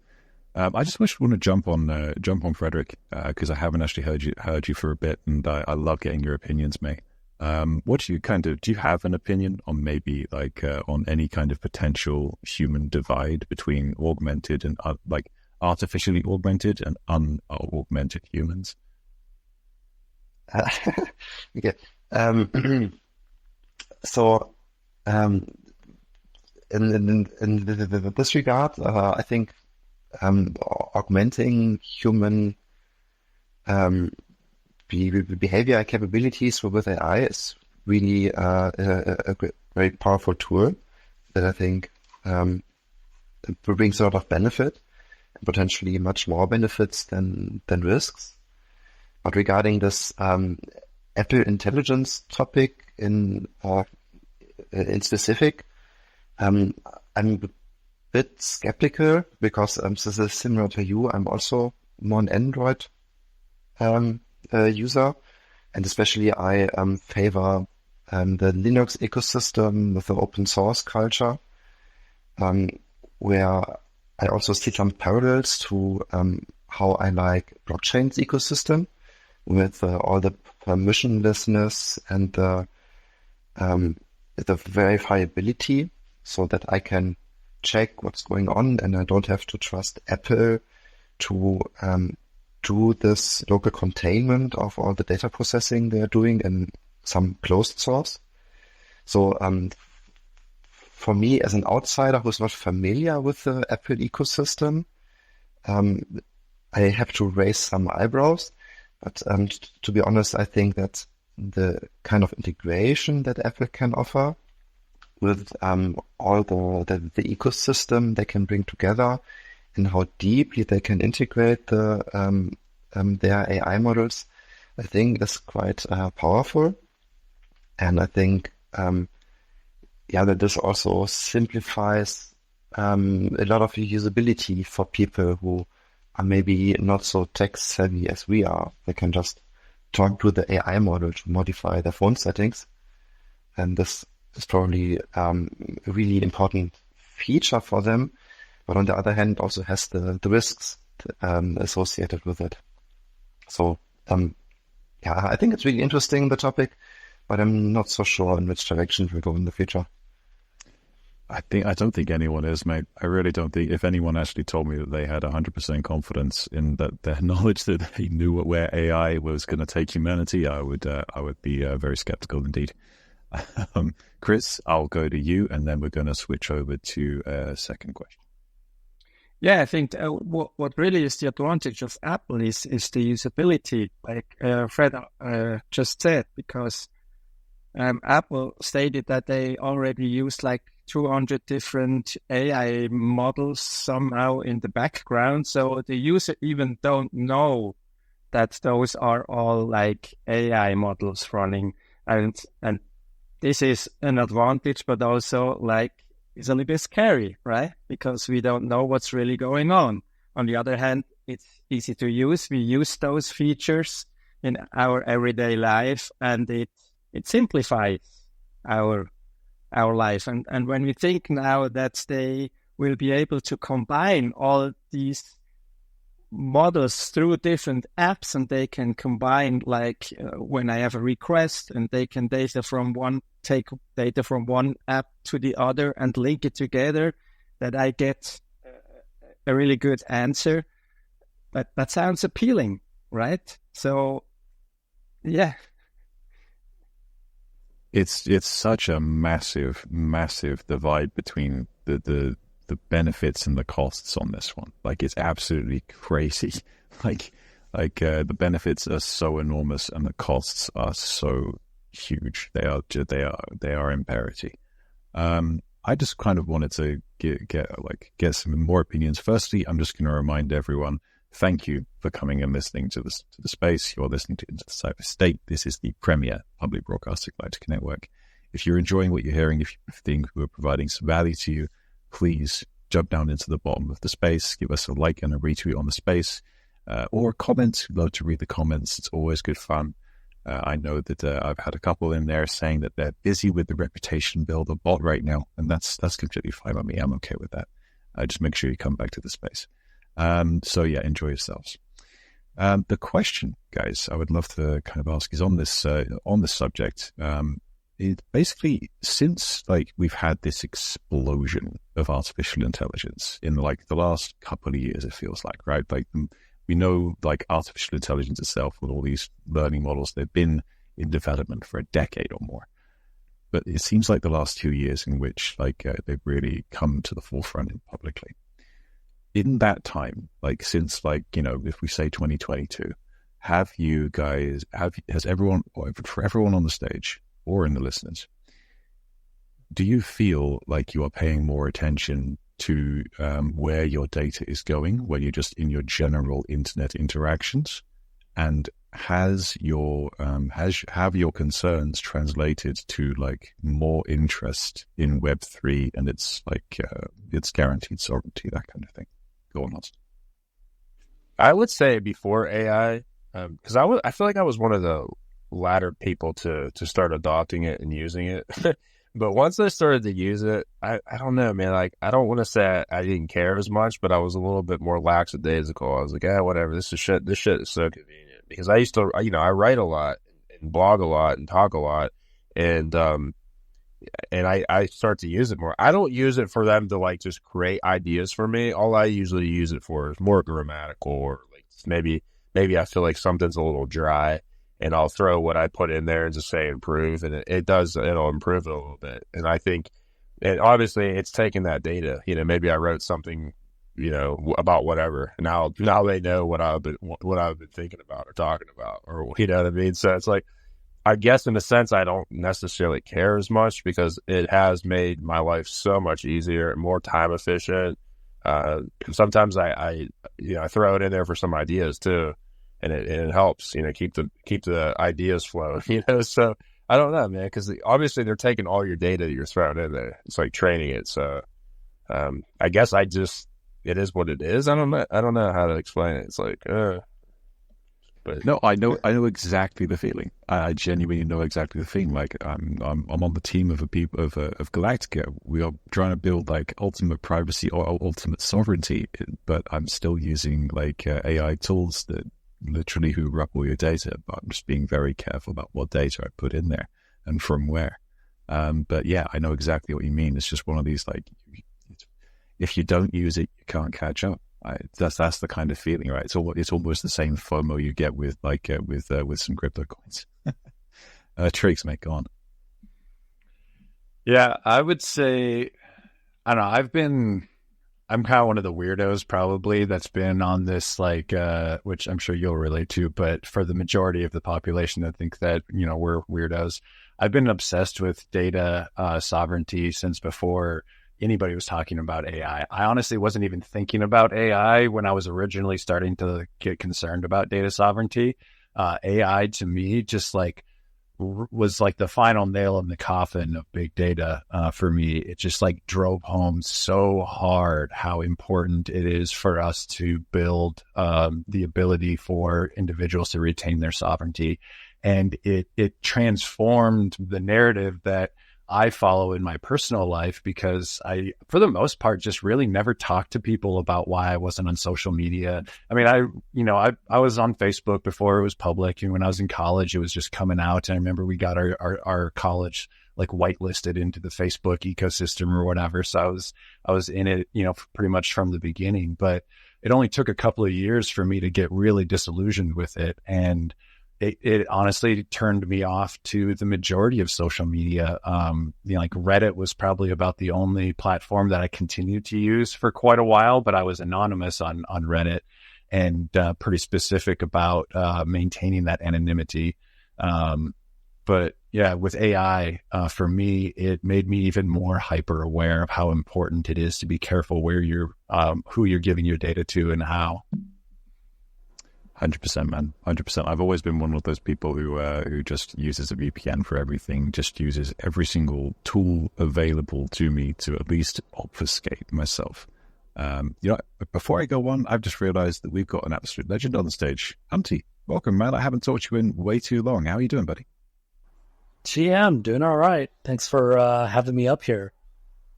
I just want to jump on Frederick, because I haven't actually heard you for a bit, and I love getting your opinions, mate. What do you have an opinion on maybe like on any kind of potential human divide between augmented and like artificially augmented and unaugmented humans? Okay. So in this regard, I think augmenting human behavior capabilities with AI is really a very powerful tool that I think brings a lot of benefit, and potentially much more benefits than risks. But regarding this Apple intelligence topic in specific, I'm a bit skeptical because this is similar to you. I'm also more an Android user, and especially I favor the Linux ecosystem with the open source culture, where I also see some parallels to how I like blockchain's ecosystem with all the permissionlessness and the verifiability, so that I can check what's going on and I don't have to trust Apple to do this local containment of all the data processing they're doing in some closed source. So for me, as an outsider who's not familiar with the Apple ecosystem, I have to raise some eyebrows. But to be honest, I think that the kind of integration that Apple can offer with all the ecosystem they can bring together, and how deeply they can integrate their AI models, I think is quite powerful. And I think, that this also simplifies a lot of usability for people who are maybe not so tech savvy as we are. They can just talk to the AI model to modify their phone settings. And this is probably a really important feature for them. But on the other hand, also has the risks associated with it. So, I think it's really interesting, the topic, but I'm not so sure in which direction we'll go in the future. I don't think anyone is, mate. I really don't think. If anyone actually told me that they had 100% confidence in that their knowledge that they knew where AI was going to take humanity, I would be very skeptical indeed. Chris, I'll go to you, and then we're going to switch over to a second question. Yeah, I think what really is the advantage of Apple is the usability, like Fred just said, because Apple stated that they already use like 200 different AI models somehow in the background, so the user even don't know that those are all like AI models running, and this is an advantage, but also like it's a little bit scary, right? Because we don't know what's really going on. On the other hand, it's easy to use. We use those features in our everyday life, and it simplifies our life. And when we think now that they will be able to combine all these models through different apps, and they can combine, like when I have a request, and they can take data from one app to the other and link it together, that I get a really good answer. But that sounds appealing, right? So, yeah. It's such a massive divide between the benefits and the costs on this one. Like, it's absolutely crazy. Like the benefits are so enormous and the costs are so huge. They are in parity. I just kind of wanted to get some more opinions. Firstly, I'm just going to remind everyone, thank you for coming and listening to the space. You're listening to Into the Cyber State. This is the premier public broadcasting Galactica network. If you're enjoying what you're hearing, if you think we're providing some value to you, please jump down into the bottom of the space, give us a like and a retweet on the space, or a comment. We'd love to read the comments. It's always good fun. I know that I've had a couple in there saying that they're busy with the reputation builder bot right now, and that's completely fine by me. I'm okay with that. Just make sure you come back to the space. So yeah, enjoy yourselves. The question, guys, I would love to kind of ask is on this subject. It basically, since like we've had this explosion of artificial intelligence in like the last couple of years, it feels like, right? Like we know like artificial intelligence itself with all these learning models, they've been in development for a decade or more. but it seems like the last 2 years in which they've really come to the forefront publicly. In that time, since if we say 2022, has everyone, for everyone on the stage or in the listeners, do you feel like you are paying more attention to where your data is going when you're just in your general internet interactions? And have your concerns translated to more interest in Web3 and its guaranteed sovereignty, that kind of thing? Go on, Hans. I would say before AI, because I feel like I was one of the latter people to start adopting it and using it. But once I started to use it, I don't know, man. I don't want to say I didn't care as much, but I was a little bit more lackadaisical. I was like, whatever. This shit is so convenient. Because I used to, I write a lot and blog a lot and talk a lot, and I start to use it more. I don't use it for them to just create ideas for me. All I usually use it for is more grammatical, or maybe I feel like something's a little dry, and I'll throw what I put in there and just say improve, and it'll improve it a little bit. And I think, and obviously it's taking that data, maybe I wrote something, about whatever. Now they know what I've been thinking about or talking about, or you know what I mean? So it's I guess in a sense, I don't necessarily care as much because it has made my life so much easier, more time efficient. Sometimes I throw it in there for some ideas too. And it helps, keep the ideas flowing, So I don't know, man, because obviously they're taking all your data that you're throwing in there. It's like training it. So I guess it is what it is. I don't know how to explain it. It's but no, I know exactly the feeling. I genuinely know exactly the feeling. I'm on the team of Galactica. We are trying to build ultimate privacy or ultimate sovereignty, but I'm still using AI tools that literally hoover up all your data, but I'm just being very careful about what data I put in there and from where. But yeah, I know exactly what you mean. It's just one of these, if you don't use it, you can't catch up. That's the kind of feeling, right? It's almost the same FOMO you get with some crypto coins. Tricks, mate, go on. Yeah, I would say, I don't know, I'm kind of one of the weirdos probably that's been on this, which I'm sure you'll relate to, but for the majority of the population that think that, we're weirdos, I've been obsessed with data sovereignty since before anybody was talking about AI. I honestly wasn't even thinking about AI when I was originally starting to get concerned about data sovereignty. AI to me just was the final nail in the coffin of big data for me. It just drove home so hard how important it is for us to build the ability for individuals to retain their sovereignty. And it transformed the narrative that I follow in my personal life, because I, for the most part, just really never talked to people about why I wasn't on social media. I mean, I was on Facebook before it was public, and when I was in college, it was just coming out. And I remember we got our college whitelisted into the Facebook ecosystem or whatever. So I was in it, pretty much from the beginning. But it only took a couple of years for me to get really disillusioned with it, and it honestly turned me off to the majority of social media. Reddit was probably about the only platform that I continued to use for quite a while, but I was anonymous on Reddit and pretty specific about maintaining that anonymity. But yeah, with AI, for me, it made me even more hyper aware of how important it is to be careful where who you're giving your data to and how. 100%, man. 100%. I've always been one of those people who just uses a VPN for everything, just uses every single tool available to me to at least obfuscate myself. Before I go on, I've just realized that we've got an absolute legend on the stage. Humpty, welcome, man. I haven't talked to you in way too long. How are you doing, buddy? Yeah, I'm doing all right. Thanks for having me up here.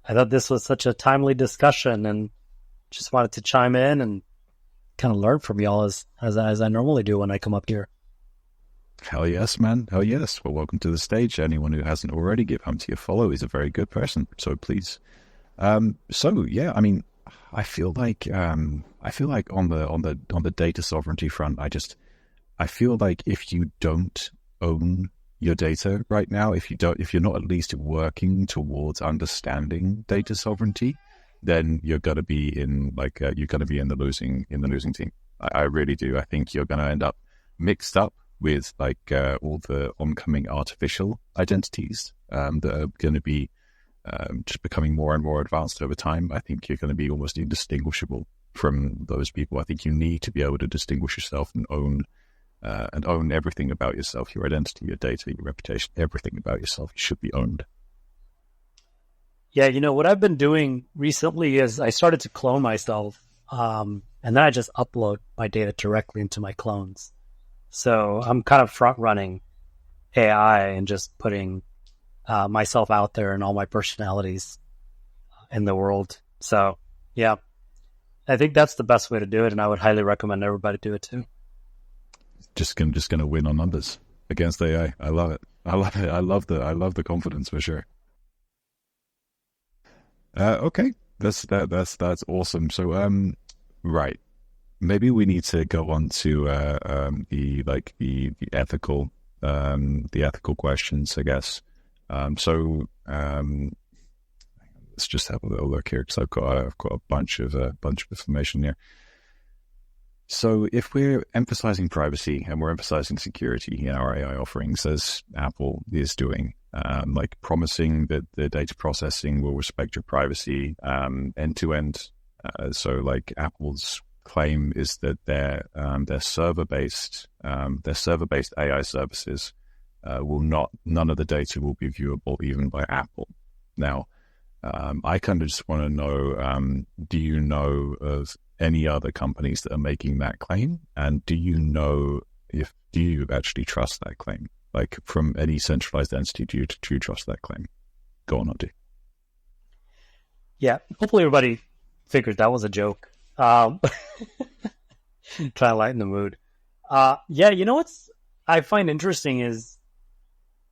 I thought this was such a timely discussion and just wanted to chime in and kind of learn from y'all as I normally do when I come up here. Hell yes, man. Hell yes. Well, welcome to the stage. Anyone who hasn't already, give Humpty a follow. He's a very good person. So please. So yeah, I mean, I feel like on the data sovereignty front, I feel like if you don't own your data right now, if you're not at least working towards understanding data sovereignty, then you're going to be in the losing team. I really do. I think you're going to end up mixed up with all the oncoming artificial identities that are going to be just becoming more and more advanced over time. I think you're going to be almost indistinguishable from those people. I think you need to be able to distinguish yourself and own everything about yourself, your identity, your data, your reputation, everything about yourself should be owned. Yeah, what I've been doing recently is I started to clone myself, and then I just upload my data directly into my clones. So I'm kind of front running AI and just putting myself out there and all my personalities in the world. So yeah, I think that's the best way to do it, and I would highly recommend everybody do it too. Just gonna win on numbers against AI. I love it. I love the confidence for sure. Okay, that's awesome. So right, maybe we need to go on to the ethical questions, I guess. Let's just have a little look here because I've got a bunch of information here. So if we're emphasizing privacy and we're emphasizing security in our AI offerings, as Apple is doing, promising that the data processing will respect your privacy end to end. So Apple's claim is that their server-based AI services none of the data will be viewable even by Apple. Now, I kind of just want to know, do you know of any other companies that are making that claim? And do you actually trust that claim? From any centralized entity, do you trust that claim? Go on, Adi. Yeah, hopefully everybody figured that was a joke. Try to lighten the mood. Yeah, what's I find interesting is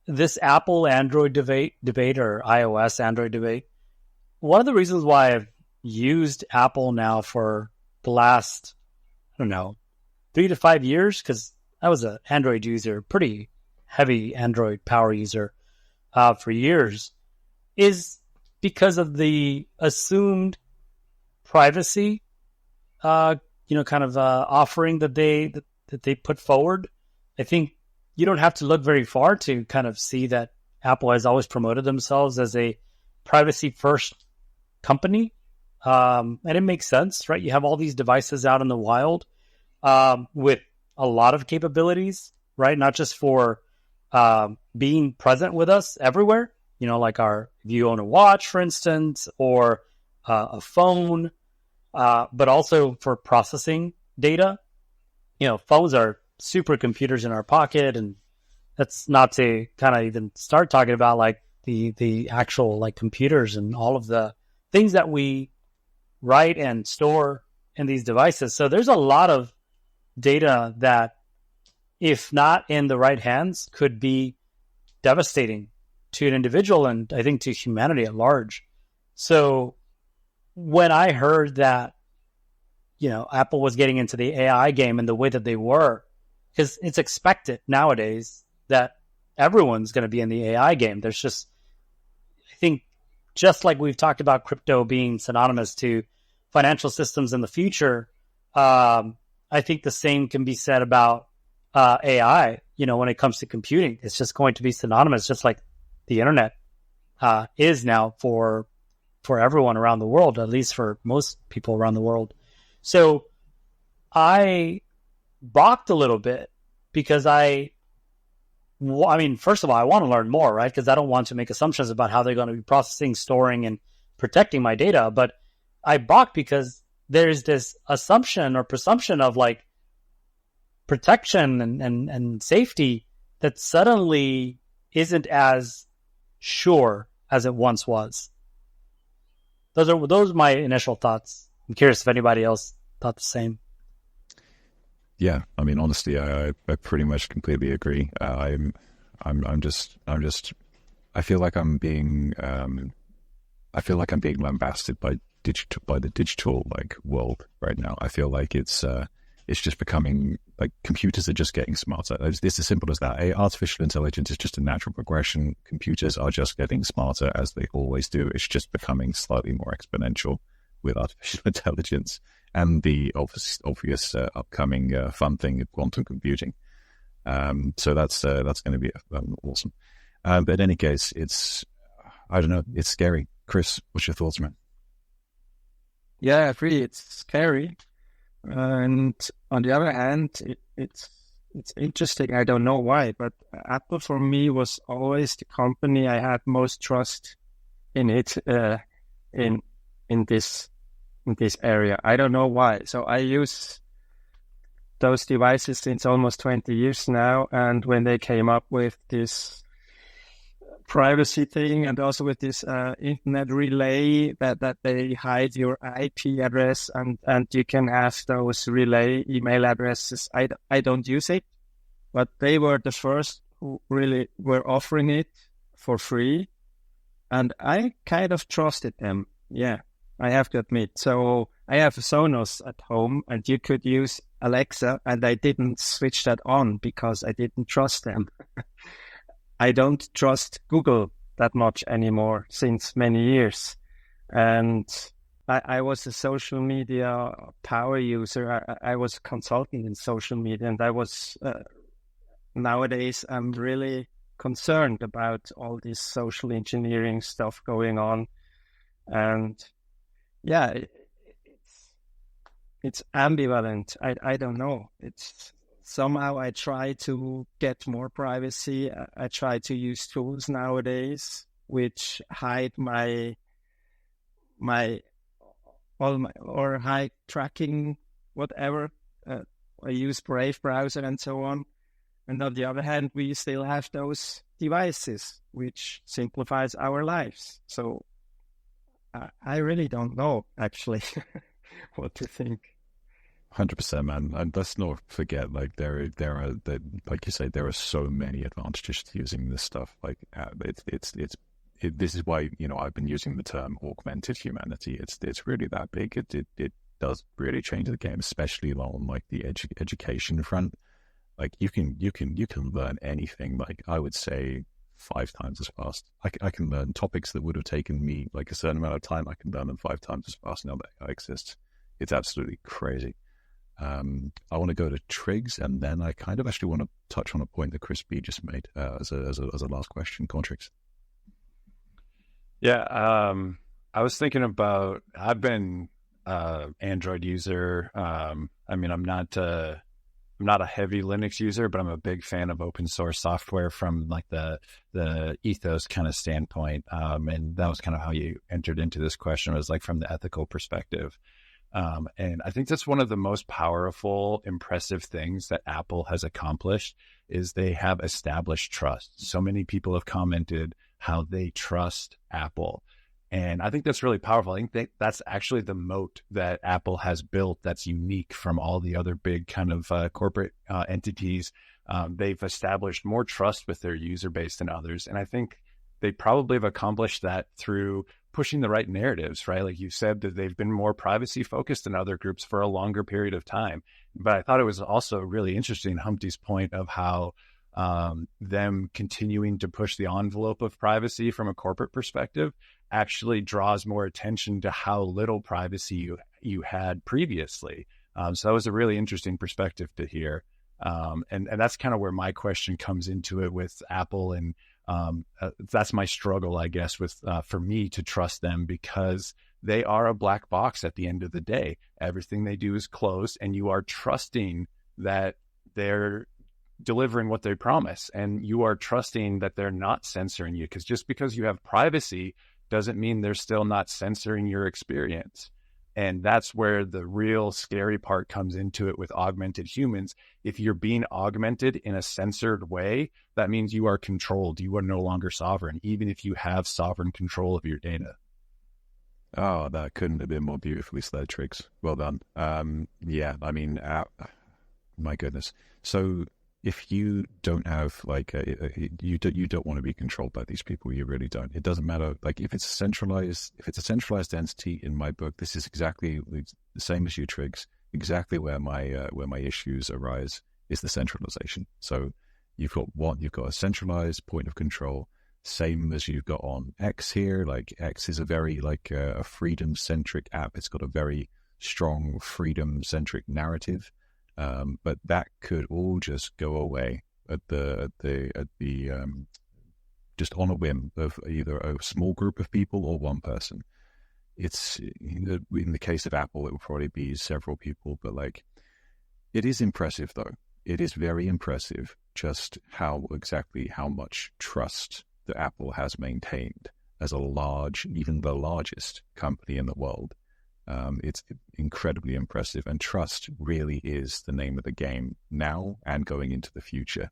this Apple Android debate or iOS Android debate. One of the reasons why I've used Apple now for the last, 3 to 5 years, because I was an Android user, pretty heavy Android power user for years, is because of the assumed privacy, offering that they put forward. I think you don't have to look very far to kind of see that Apple has always promoted themselves as a privacy-first company. And it makes sense, right? You have all these devices out in the wild with a lot of capabilities, right? Not just for being present with us everywhere, if you own a watch, for instance, or a phone, but also for processing data. Phones are supercomputers in our pocket, and that's not to kind of even start talking about the actual computers and all of the things that we write and store in these devices. So there's a lot of data that, if not in the right hands, could be devastating to an individual and I think to humanity at large. So when I heard that, Apple was getting into the AI game in the way that they were, because it's expected nowadays that everyone's going to be in the AI game. There's just, I think, just like we've talked about crypto being synonymous to financial systems in the future, I think the same can be said about AI, when it comes to computing. It's just going to be synonymous, just like the internet is now for everyone around the world, at least for most people around the world. So I balked a little bit because first of all, I want to learn more, right? Because I don't want to make assumptions about how they're going to be processing, storing, and protecting my data. But I balked because there's this assumption or presumption of protection and safety that suddenly isn't as sure as it once was. Those are my initial thoughts. I'm curious if anybody else thought the same. Yeah, honestly, I pretty much completely agree. I'm just I feel like I'm being lambasted by the digital world right now. I feel like it's It's just becoming like computers are just getting smarter. It's as simple as that. Artificial intelligence is just a natural progression. Computers are just getting smarter as they always do. It's just becoming slightly more exponential with artificial intelligence and the obvious upcoming fun thing of quantum computing. So that's going to be awesome. But in any case, I don't know, it's scary. Chris, what's your thoughts, man? Yeah, I agree. It's scary. And on the other hand, it's interesting. I don't know why, but Apple for me was always the company I had most trust in it, in this area. I don't know why. So I use those devices since almost 20 years now. And when they came up with this privacy thing and also with this internet relay that they hide your IP address and you can have those relay email addresses. I don't use it, but they were the first who really were offering it for free. And I kind of trusted them. Yeah, I have to admit. So I have a Sonos at home and you could use Alexa and I didn't switch that on because I didn't trust them. I don't trust Google that much anymore since many years. And I was a social media power user. I was a consultant in social media and I was, nowadays I'm really concerned about all this social engineering stuff going on. And yeah, it's ambivalent. I don't know. Somehow I try to get more privacy. I try to use tools nowadays which hide my hide tracking, whatever. I use Brave browser and so on. And on the other hand, we still have those devices which simplifies our lives. So I really don't know actually what to think. 100%, man. And let's not forget, like there are like you say, there are so many advantages to using this stuff. Like this is why I've been using the term augmented humanity. It's really that big. It does really change the game, especially on like the education front. Like you can learn anything. Like I would say 5 times as fast. I can learn topics that would have taken me like a certain amount of time. I can learn them 5 times as fast now that AI exists. It's absolutely crazy. I want to go to Triggs, and then I kind of actually want to touch on a point that Chris B just made as a last question. Go on, Triggs. Yeah, I was thinking about. I've been Android user. I mean, I'm not a heavy Linux user, but I'm a big fan of open source software from like the ethos kind of standpoint. And that was kind of how you entered into this question, was like from the ethical perspective. And I think that's one of the most powerful, impressive things that Apple has accomplished is they have established trust. So many people have commented how they trust Apple. And I think that's really powerful. I think that's actually the moat that Apple has built that's unique from all the other big kind of corporate entities. They've established more trust with their user base than others. And I think they probably have accomplished that through pushing the right narratives, right? Like you said, that they've been more privacy focused than other groups for a longer period of time. But I thought it was also really interesting, Humpty's point of how them continuing to push the envelope of privacy from a corporate perspective actually draws more attention to how little privacy you had previously. So that was a really interesting perspective to hear. And that's kind of where my question comes into it with Apple. And that's my struggle, I guess, with for me to trust them, because they are a black box at the end of the day. Everything they do is closed, and you are trusting that they're delivering what they promise, and you are trusting that they're not censoring you, because just because you have privacy doesn't mean they're still not censoring your experience. And that's where the real scary part comes into it with augmented humans. If you're being augmented in a censored way, that means you are controlled. You are no longer sovereign, even if you have sovereign control of your data. Oh, that couldn't have been more beautifully said, Triggs. Well done. Yeah, I mean, my goodness. So if you don't have like you don't want to be controlled by these people. You really don't. It doesn't matter. Like if it's a centralized entity, in my book, this is exactly the same as you, Triggs. exactly where my issues arise is the centralization. So you've got a centralized point of control, same as you've got on X here. Like X is a very a freedom-centric app. It's got a very strong freedom-centric narrative, but that could all just go away at the just on a whim of either a small group of people or one person. It's in the case of Apple, it will probably be several people, but like it is impressive though. It is very impressive just how much trust that Apple has maintained as even the largest company in the world. It's incredibly impressive, and trust really is the name of the game now and going into the future.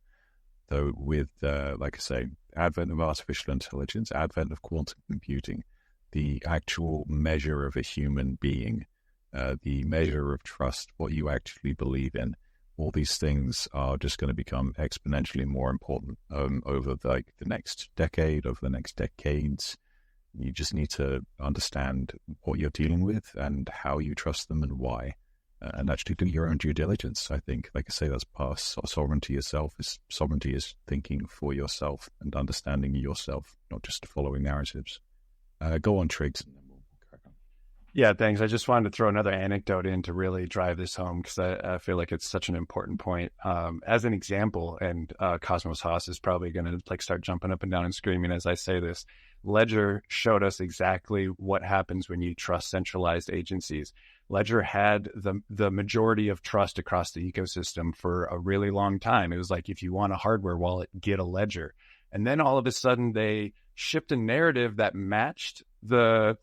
Though with, like I say, advent of artificial intelligence, advent of quantum computing, the actual measure of a human being, the measure of trust, what you actually believe in, all these things are just going to become exponentially more important over the next decade, over the next decades. You just need to understand what you're dealing with and how you trust them and why, and actually do your own due diligence. I think, like I say, that's part of sovereignty yourself. Sovereignty is thinking for yourself and understanding yourself, not just following narratives. Go on, Triggs. And then we'll crack on. Yeah, thanks. I just wanted to throw another anecdote in to really drive this home because I feel like it's such an important point. As an example, and CosmosHOSS is probably going to start jumping up and down and screaming as I say this. Ledger showed us exactly what happens when you trust centralized agencies. Ledger had the majority of trust across the ecosystem for a really long time. It was like, if you want a hardware wallet, get a Ledger. And then all of a sudden they shipped a narrative that matched the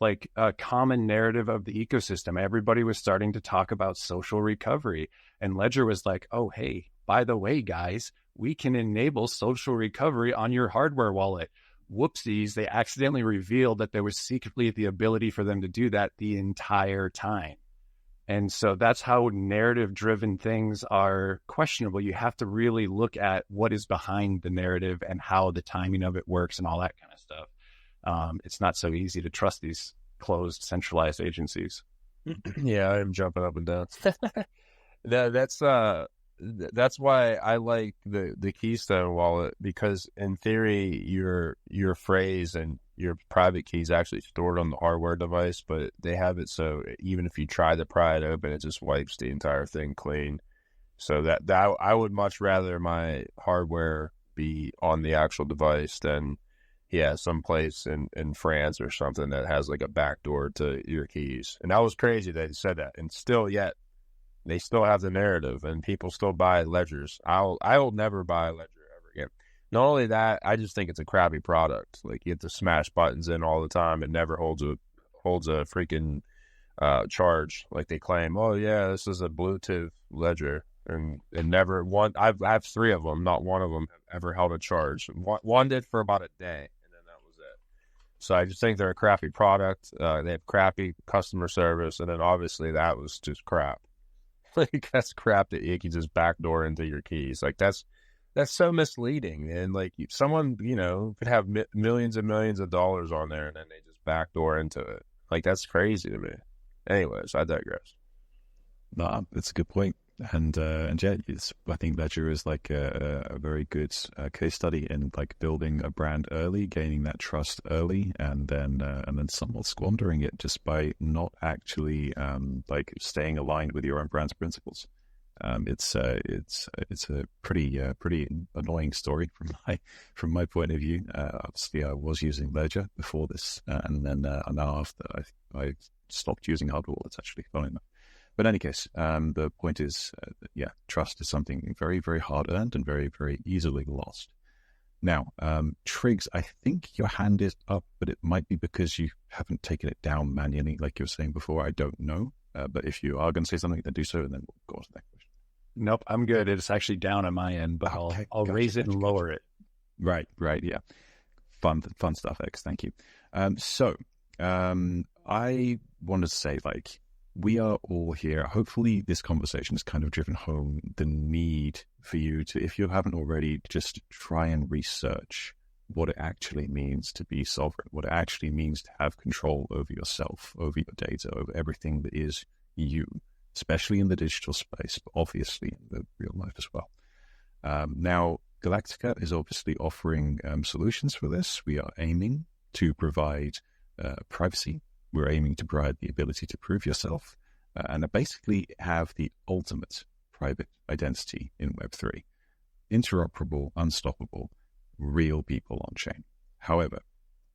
common narrative of the ecosystem. Everybody was starting to talk about social recovery. And Ledger was like, oh, hey, by the way, guys, we can enable social recovery on your hardware wallet. Whoopsies, they accidentally revealed that there was secretly the ability for them to do that the entire time. And so that's how narrative-driven things are questionable. You have to really look at what is behind the narrative and how the timing of it works and all that kind of stuff. It's not so easy to trust these closed, centralized agencies. Yeah, I'm jumping up and down. That's why I like the Keystone wallet, because in theory your phrase and your private key is actually stored on the hardware device, but they have it so even if you try to pry it open, it just wipes the entire thing clean. So that I would much rather my hardware be on the actual device than someplace in France or something that has like a backdoor to your keys. And that was crazy that he said that, and still yet they still have the narrative, and people still buy Ledgers. I will never buy a Ledger ever again. Not only that, I just think it's a crappy product. Like, you have to smash buttons in all the time. It never holds a freaking charge. Like they claim, oh yeah, this is a Bluetooth Ledger, and never one. I have 3 of them. Not one of them ever held a charge. One did for about a day, and then that was it. So I just think they're a crappy product. They have crappy customer service, and then obviously that was just crap. Like, that's crap that you can just backdoor into your keys. Like, that's so misleading. And like, someone, could have millions and millions of dollars on there, and then they just backdoor into it. Like, that's crazy to me. Anyways, I digress. No, that's a good point. And yeah, I think Ledger is like a very good case study in like building a brand early, gaining that trust early, and then somewhat squandering it just by not actually like staying aligned with your own brand's principles. It's a pretty annoying story from my point of view. Obviously, I was using Ledger before this, and then now after I stopped using hardware wallets, actually, funny enough. But in any case, the point is, trust is something very, very hard earned and very, very easily lost. Now, Triggs, I think your hand is up, but it might be because you haven't taken it down manually, like you were saying before. I don't know. But if you are going to say something, then do so, and then we'll go on to the next question. Nope, I'm good. It's actually down on my end, but I'll raise it and lower it. Right, yeah. Fun stuff, X. Thank you. So I wanted to say, like, we are all here. Hopefully this conversation has kind of driven home the need for you to, if you haven't already, just try and research what it actually means to be sovereign, what it actually means to have control over yourself, over your data, over everything that is you. especially in the digital space, but obviously in the real life as well. Now, Galactica is obviously offering solutions for this. We are aiming to provide privacy. We're aiming to provide the ability to prove yourself and basically have the ultimate private identity in Web3. Interoperable, unstoppable, real people on chain. However,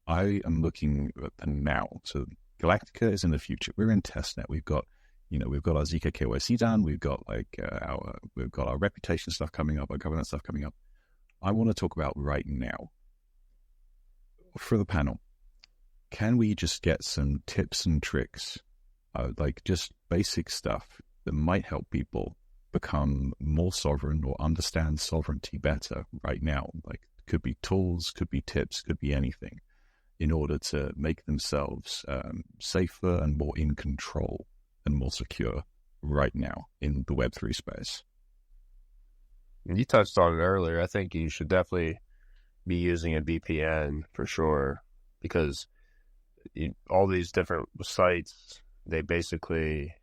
I am looking at the now. So Galactica is in the future. We're in testnet. We've got our Zika KYC done. We've got our reputation stuff coming up, our governance stuff coming up. I want to talk about right now. For the panel, can we just get some tips and tricks, like just basic stuff that might help people become more sovereign or understand sovereignty better right now? Like, could be tools, could be tips, could be anything, in order to make themselves safer and more in control and more secure right now in the Web3 space. You touched on it earlier. I think you should definitely be using a VPN for sure, because all these different sites, they basically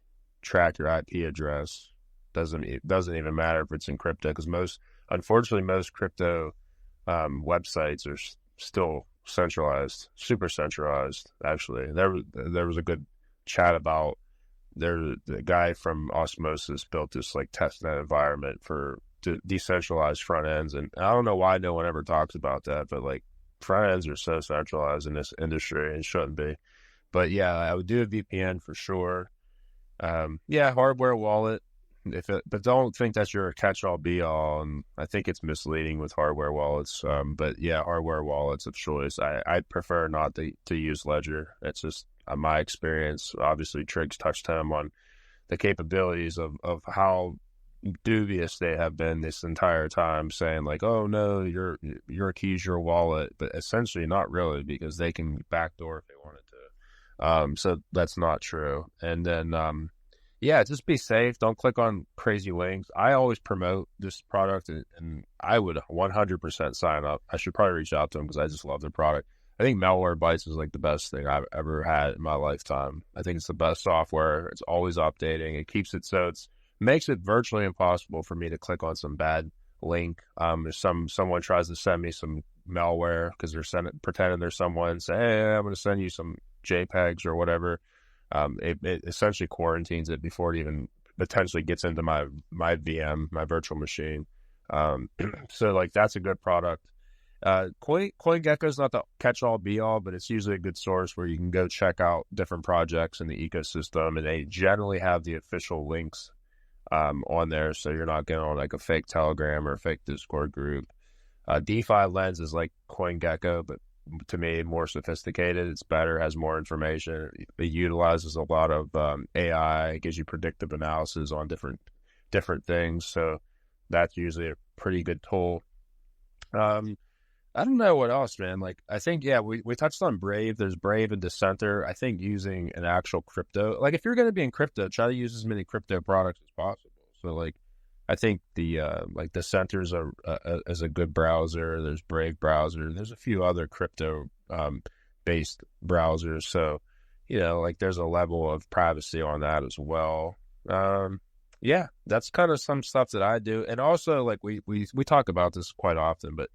track your IP address. It doesn't even matter if it's in crypto, because unfortunately, most crypto websites are still centralized, super centralized. Actually, there was a good chat about the guy from CosmosHOSS built this like testnet environment for decentralized front ends, and I don't know why no one ever talks about that, but like front ends are so centralized in this industry and shouldn't be. But yeah, I would do a VPN for sure. Hardware wallet. But don't think that's your catch-all be-all. And I think it's misleading with hardware wallets. But yeah, hardware wallets of choice. I prefer not to use Ledger. It's just my experience. Obviously, Triggs touched him on the capabilities of how dubious they have been this entire time, saying like, "Oh no, your key's your wallet," but essentially not really, because they can backdoor if they wanted to. So that's not true. And then just be safe. Don't click on crazy links. I always promote this product, and I would 100% sign up. I should probably reach out to them because I just love their product. I think Malwarebytes is like the best thing I've ever had in my lifetime. I think it's the best software. It's always updating. It keeps it so makes it virtually impossible for me to click on some bad link. If someone tries to send me some malware because they're pretending they're someone, say, "Hey, I'm going to send you some JPEGs or whatever." It essentially quarantines it before it even potentially gets into my VM, my virtual machine. So like that's a good product. CoinGecko is not the catch-all be-all, but it's usually a good source where you can go check out different projects in the ecosystem, and they generally have the official links on there, so you're not getting on like a fake Telegram or a fake Discord group. DeFi Lens is like CoinGecko, but to me more sophisticated. It's better, has more information. It utilizes a lot of AI. It gives you predictive analysis on different things, so that's usually a pretty good tool. I don't know what else, man. Like, I think, we touched on Brave. There's Brave and Dissenter. I think using an actual crypto, like if you're going to be in crypto, try to use as many crypto products as possible. So like, I think the Dissenter's is a good browser. There's Brave browser. There's a few other crypto based browsers. So, like there's a level of privacy on that as well. That's kind of some stuff that I do. And also like we talk about this quite often, but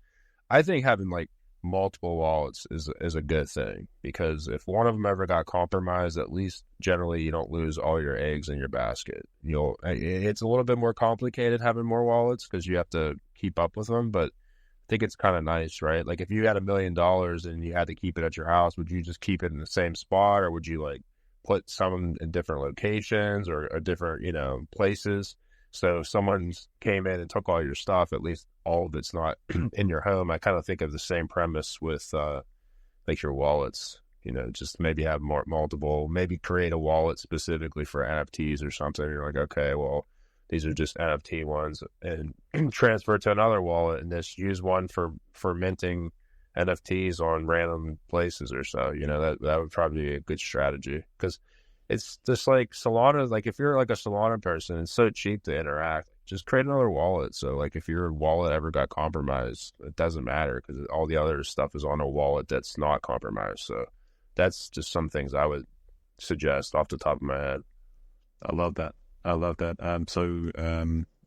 I think having like multiple wallets is a good thing, because if one of them ever got compromised, at least generally you don't lose all your eggs in your basket. It's a little bit more complicated having more wallets because you have to keep up with them, but I think it's kind of nice, right? Like if you had $1 million and you had to keep it at your house, would you just keep it in the same spot, or would you like put some in different locations or different, places? So if someone came in and took all your stuff, at least all of it's not in your home. I kind of think of the same premise with like your wallets, just maybe have multiple, maybe create a wallet specifically for NFTs or something. You're like, okay, well, these are just NFT ones, and transfer it to another wallet and just use one for minting NFTs on random places or so. That would probably be a good strategy, because it's just like Solana. Like if you're like a Solana person, it's so cheap to interact. Just create another wallet. So like if your wallet ever got compromised, it doesn't matter because all the other stuff is on a wallet that's not compromised. So that's just some things I would suggest off the top of my head. I love that. I love that.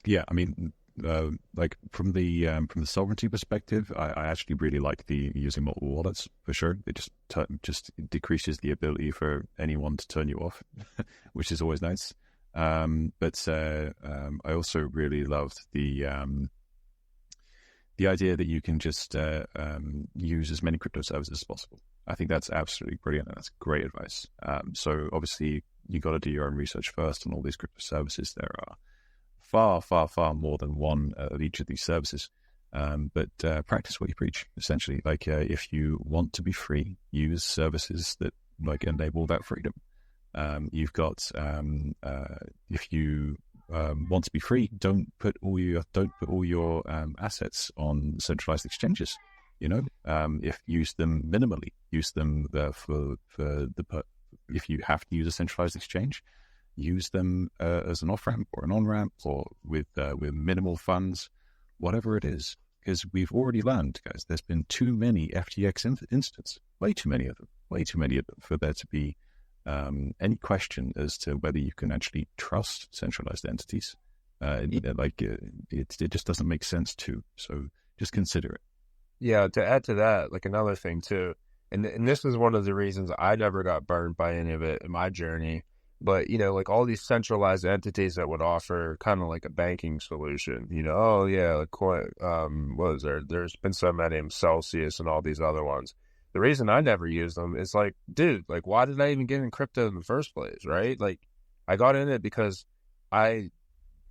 Yeah, I mean, like from the sovereignty perspective, I actually really like the using multiple wallets for sure. It just decreases the ability for anyone to turn you off, which is always nice. But I also really loved the idea that you can just use as many crypto services as possible. I think that's absolutely brilliant, and that's great advice. So obviously, you got to do your own research first on all these crypto services. There are far more than one of each of these services. But practice what you preach, essentially. Like if you want to be free, use services that like enable that freedom. You've got if you want to be free, don't put all your assets on centralized exchanges. You know, if use them minimally, use them if you have to use a centralized exchange, use them as an off ramp or an on ramp, or with minimal funds, whatever it is. Because we've already learned, guys, there's been too many FTX incidents, way too many of them for there to be any question as to whether you can actually trust centralized entities. It just doesn't make sense to. So just consider it. Yeah, to add to that, like another thing too, and this is one of the reasons I never got burned by any of it in my journey. But, you know, like all these centralized entities that would offer kind of like a banking solution, you know, oh yeah, like what is there? There's been so many, Celsius and all these other ones. The reason I never used them is like, dude, like why did I even get in crypto in the first place, right? Like I got in it because I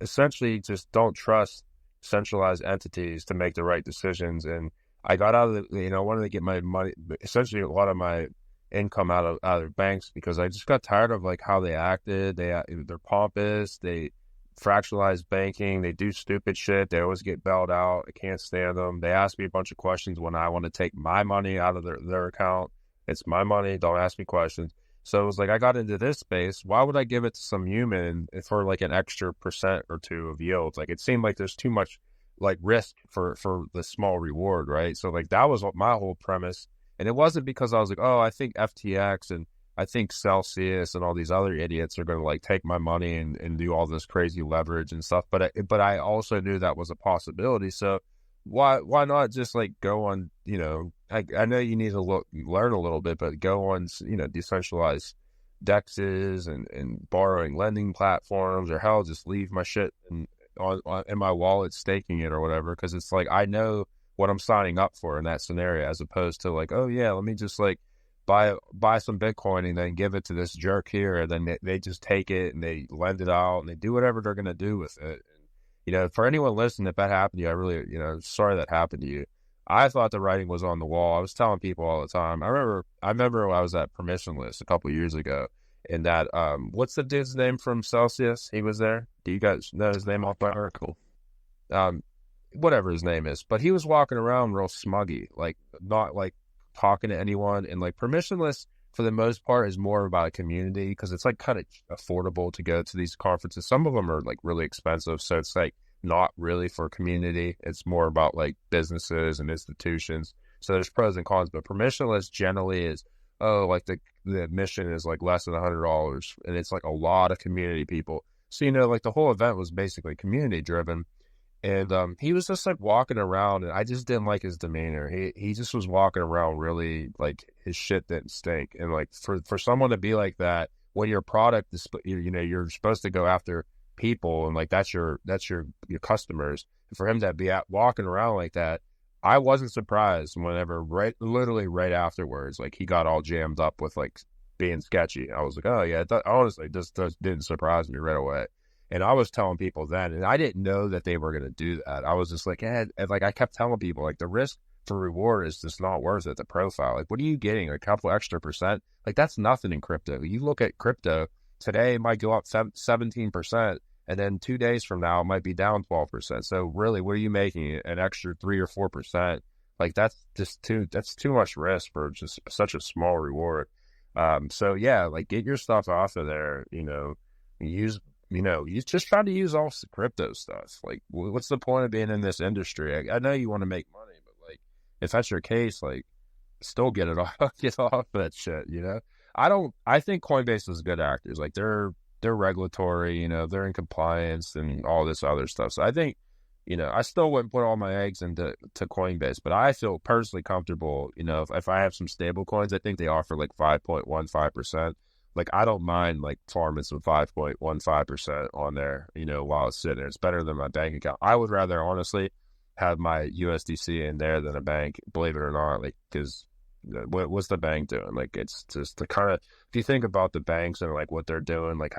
essentially just don't trust centralized entities to make the right decisions. And I got out of the, wanted to get my money, essentially a lot of my income out of banks, because I just got tired of like how they acted. They're pompous. They fractionalize banking. They do stupid shit. They always get bailed out. I can't stand them. They ask me a bunch of questions when I want to take my money out of their account. It's my money. Don't ask me questions. So it was like, I got into this space. Why would I give it to some human for like an extra % or 2 of yield? Like it seemed like there's too much like risk for the small reward, right? So like that was my whole premise. And it wasn't because I was like, oh, I think FTX and I think Celsius and all these other idiots are going to like take my money and do all this crazy leverage and stuff. But I also knew that was a possibility. So why not just like go on, I know you need to learn a little bit, but go on, decentralized DEXs and borrowing lending platforms, or hell, just leave my shit in my wallet, staking it or whatever. Cause it's like, I know what I'm signing up for in that scenario, as opposed to like, oh yeah, let me just like buy some Bitcoin and then give it to this jerk here, and then they just take it and they lend it out and they do whatever they're gonna do with it. And, for anyone listening, if that happened to you, I really, sorry that happened to you. I thought the writing was on the wall. I was telling people all the time. I remember when I was at Permissionless a couple of years ago, and that what's the dude's name from Celsius? He was there. Do you guys know his name off by heart? Cool. Whatever his name is, but he was walking around real smuggy, like not like talking to anyone. And like Permissionless, for the most part, is more about a community, because it's like kind of affordable to go to these conferences. Some of them are like really expensive, so it's like not really for community. It's more about like businesses and institutions. So there's pros and cons, but Permissionless generally is, like the admission is like less than $100, and it's like a lot of community people. So like the whole event was basically community driven. And he was just like walking around, and I just didn't like his demeanor. He just was walking around really like his shit didn't stink. And like for someone to be like that, when your product is, you're supposed to go after people, and like that's your customers. And for him to be walking around like that, I wasn't surprised whenever literally right afterwards, like he got all jammed up with like being sketchy. I was like, oh yeah, honestly, this didn't surprise me right away. And I was telling people then, and I didn't know that they were going to do that. I was just like, and like I kept telling people, like the risk for reward is just not worth it. The profile, like, what are you getting? A couple extra %? Like that's nothing in crypto. You look at crypto today, it might go up 17%, and then 2 days from now, it might be down 12%. So really, what are you making? An extra 3 or 4%? Like that's too much risk for just such a small reward. So yeah, like get your stuff off of there. You just try to use all the crypto stuff. Like, what's the point of being in this industry? I know you want to make money, but like, if that's your case, like, still get off that shit. I think Coinbase is good actors. Like, they're they're regulatory, you know, they're in compliance and all this other stuff. So I think, you know, I still wouldn't put all my eggs into Coinbase, but I feel personally comfortable, you know, if I have some stable coins, I think they offer like 5.15%. Like, I don't mind like farming some 5.15% on there, you know, while it's sitting there. It's better than my bank account. I would rather honestly have my USDC in there than a bank, believe it or not, like, because what's the bank doing? Like, it's just the kind of, if you think about the banks and like what they're doing, like,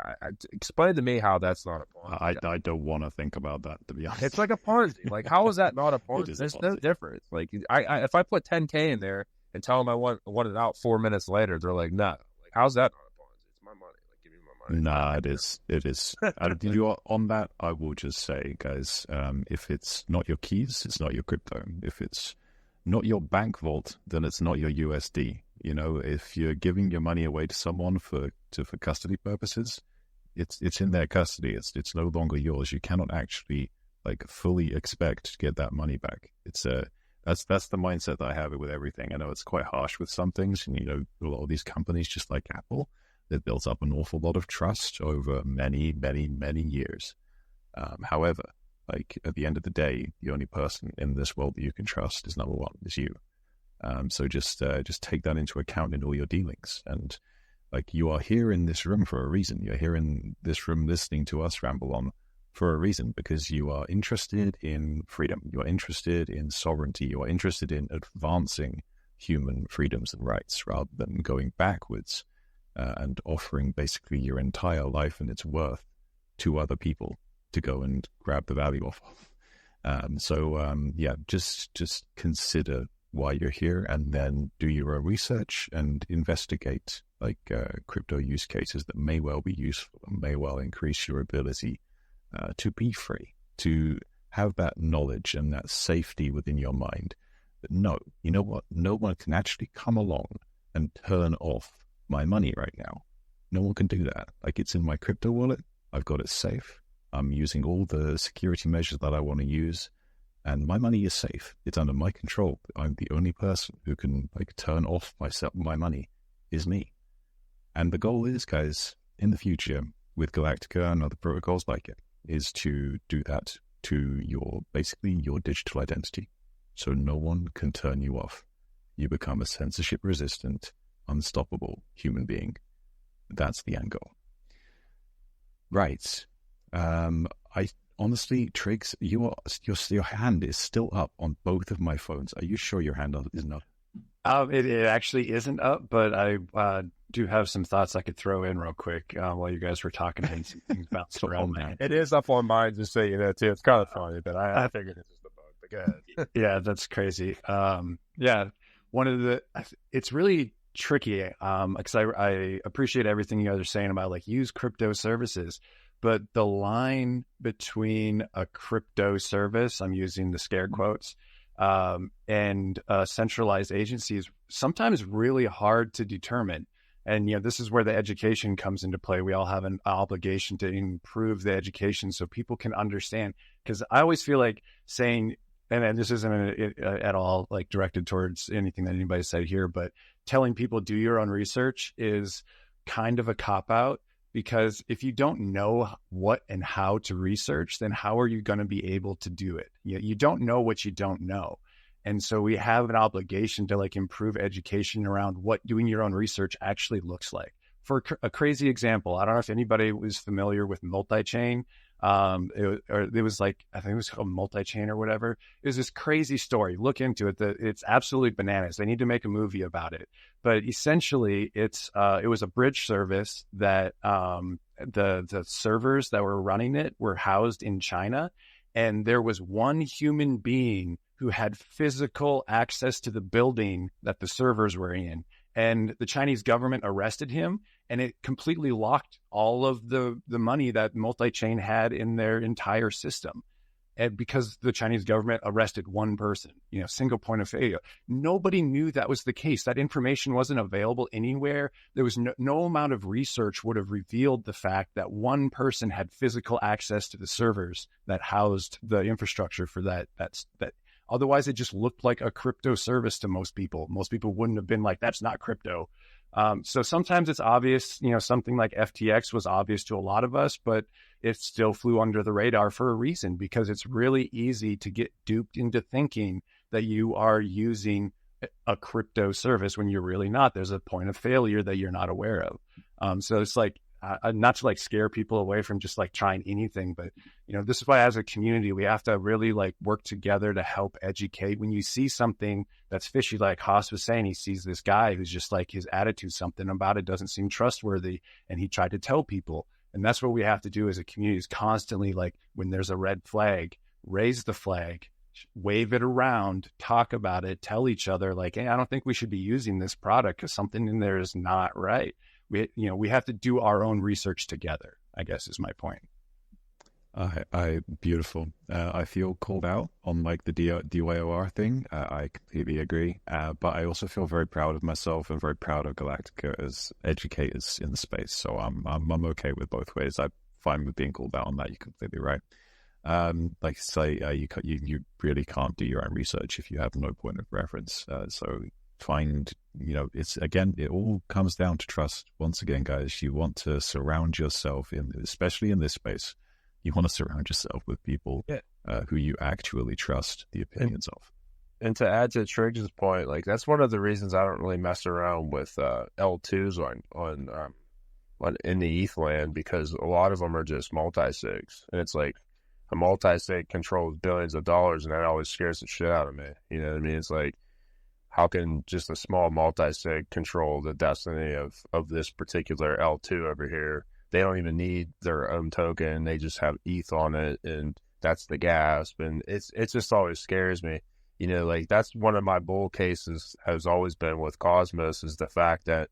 explain to me how that's not a Ponzi. I don't want to think about that, to be honest. It's like a Ponzi. Like, how is that not a Ponzi? There's no difference. Like, I if I put 10K in there and tell them I want it out 4 minutes later, they're like, no. Like, how's that not a Ponzi? It's my money. Like, give me my money. Nah, it is. It is. On that, I will just say, guys, if it's not your keys, it's not your crypto. If it's not your bank vault, then it's not your USD. You know, if you're giving your money away to someone for custody purposes, it's in their custody. It's no longer yours. You cannot actually like fully expect to get that money back. It's that's the mindset that I have with everything. I know it's quite harsh with some things, and you know, a lot of these companies, just like Apple, they've built up an awful lot of trust over many, many, many years. However, like at the end of the day, the only person in this world that you can trust is number one, is you. So just take that into account in all your dealings. And like, you are here in this room for a reason. You're here in this room listening to us ramble on for a reason, because you are interested in freedom. You are interested in sovereignty. You are interested in advancing human freedoms and rights rather than going backwards and offering basically your entire life and its worth to other people to go and grab the value off of. Yeah, just consider why you're here, and then do your own research and investigate like crypto use cases that may well be useful and may well increase your ability to be free, to have that knowledge and that safety within your mind that no, you know what, no one can actually come along and turn off my money right now. No one can do that. Like, it's in my crypto wallet. I've got it safe. I'm using all the security measures that I want to use, and my money is safe. It's under my control. I'm the only person who can like turn off my money is me. And the goal is, guys, in the future with Galactica and other protocols like it, is to do that to basically your digital identity. So no one can turn you off. You become a censorship resistant, unstoppable human being. That's the end goal. Right. I honestly, Triggs, your hand is still up on both of my phones. Are you sure your hand isn't up? It actually isn't up, but I do have some thoughts I could throw in real quick while you guys were talking and some things bounced around. It is up on mine, just so you know, too. It's kind of funny, but I figured it was the bug. But go ahead. Yeah, that's crazy. Yeah, it's really tricky because I appreciate everything you guys are saying about like use crypto services, but the line between a crypto service, I'm using the scare quotes, and centralized agency is sometimes really hard to determine. And, you know, this is where the education comes into play. We all have an obligation to improve the education so people can understand. Because I always feel like saying, and this isn't at all like directed towards anything that anybody said here, but telling people do your own research is kind of a cop-out. Because if you don't know what and how to research, then how are you going to be able to do it? You don't know what you don't know. And so we have an obligation to like improve education around what doing your own research actually looks like. For a crazy example, I don't know if anybody was familiar with multi-chain. It was like, I think it was called multi-chain or whatever. It was this crazy story. Look into it. It's absolutely bananas. They need to make a movie about it. But essentially, it was a bridge service that the servers that were running it were housed in China, and there was one human being who had physical access to the building that the servers were in. And the Chinese government arrested him, and it completely locked all of the money that multi-chain had in their entire system. And because the Chinese government arrested one person, you know, single point of failure. Nobody knew that was the case. That information wasn't available anywhere. There was no amount of research would have revealed the fact that one person had physical access to the servers that housed the infrastructure for that Otherwise, it just looked like a crypto service to most people. Most people wouldn't have been like, that's not crypto. So sometimes it's obvious, something like FTX was obvious to a lot of us, but it still flew under the radar for a reason, because it's really easy to get duped into thinking that you are using a crypto service when you're really not. There's a point of failure that you're not aware of. So it's like, not to like scare people away from just like trying anything, but this is why as a community we have to really like work together to help educate. When you see something that's fishy, like Haas was saying, he sees this guy who's just like, his attitude, something about it doesn't seem trustworthy, and he tried to tell people. And that's what we have to do as a community, is constantly, like, when there's a red flag, raise the flag, wave it around, talk about it, tell each other like, hey, I don't think we should be using this product because something in there is not right. We have to do our own research together, I guess is my point. Beautiful. I feel called out on like the DYOR thing. I completely agree. But I also feel very proud of myself and very proud of Galactica as educators in the space. So I'm okay with both ways. I'm fine with being called out on that. You're completely right. Like say, you really can't do your own research if you have no point of reference. So find, it's, again, it all comes down to trust. Once again, guys, you want to surround yourself especially in this space, you want to surround yourself with people who you actually trust the opinions of. And to add to Triggs' point, like, that's one of the reasons I don't really mess around with L2s on in the ETH land, because a lot of them are just multi-sigs, and it's like a multi-sig controls billions of dollars, and that always scares the shit out of me. You know what I mean? It's like, how can just a small multi-sig control the destiny of this particular L2 over here? They don't even need their own token. They just have ETH on it, and that's the gasp. And it just always scares me. Like, that's one of my bull cases has always been with Cosmos, is the fact that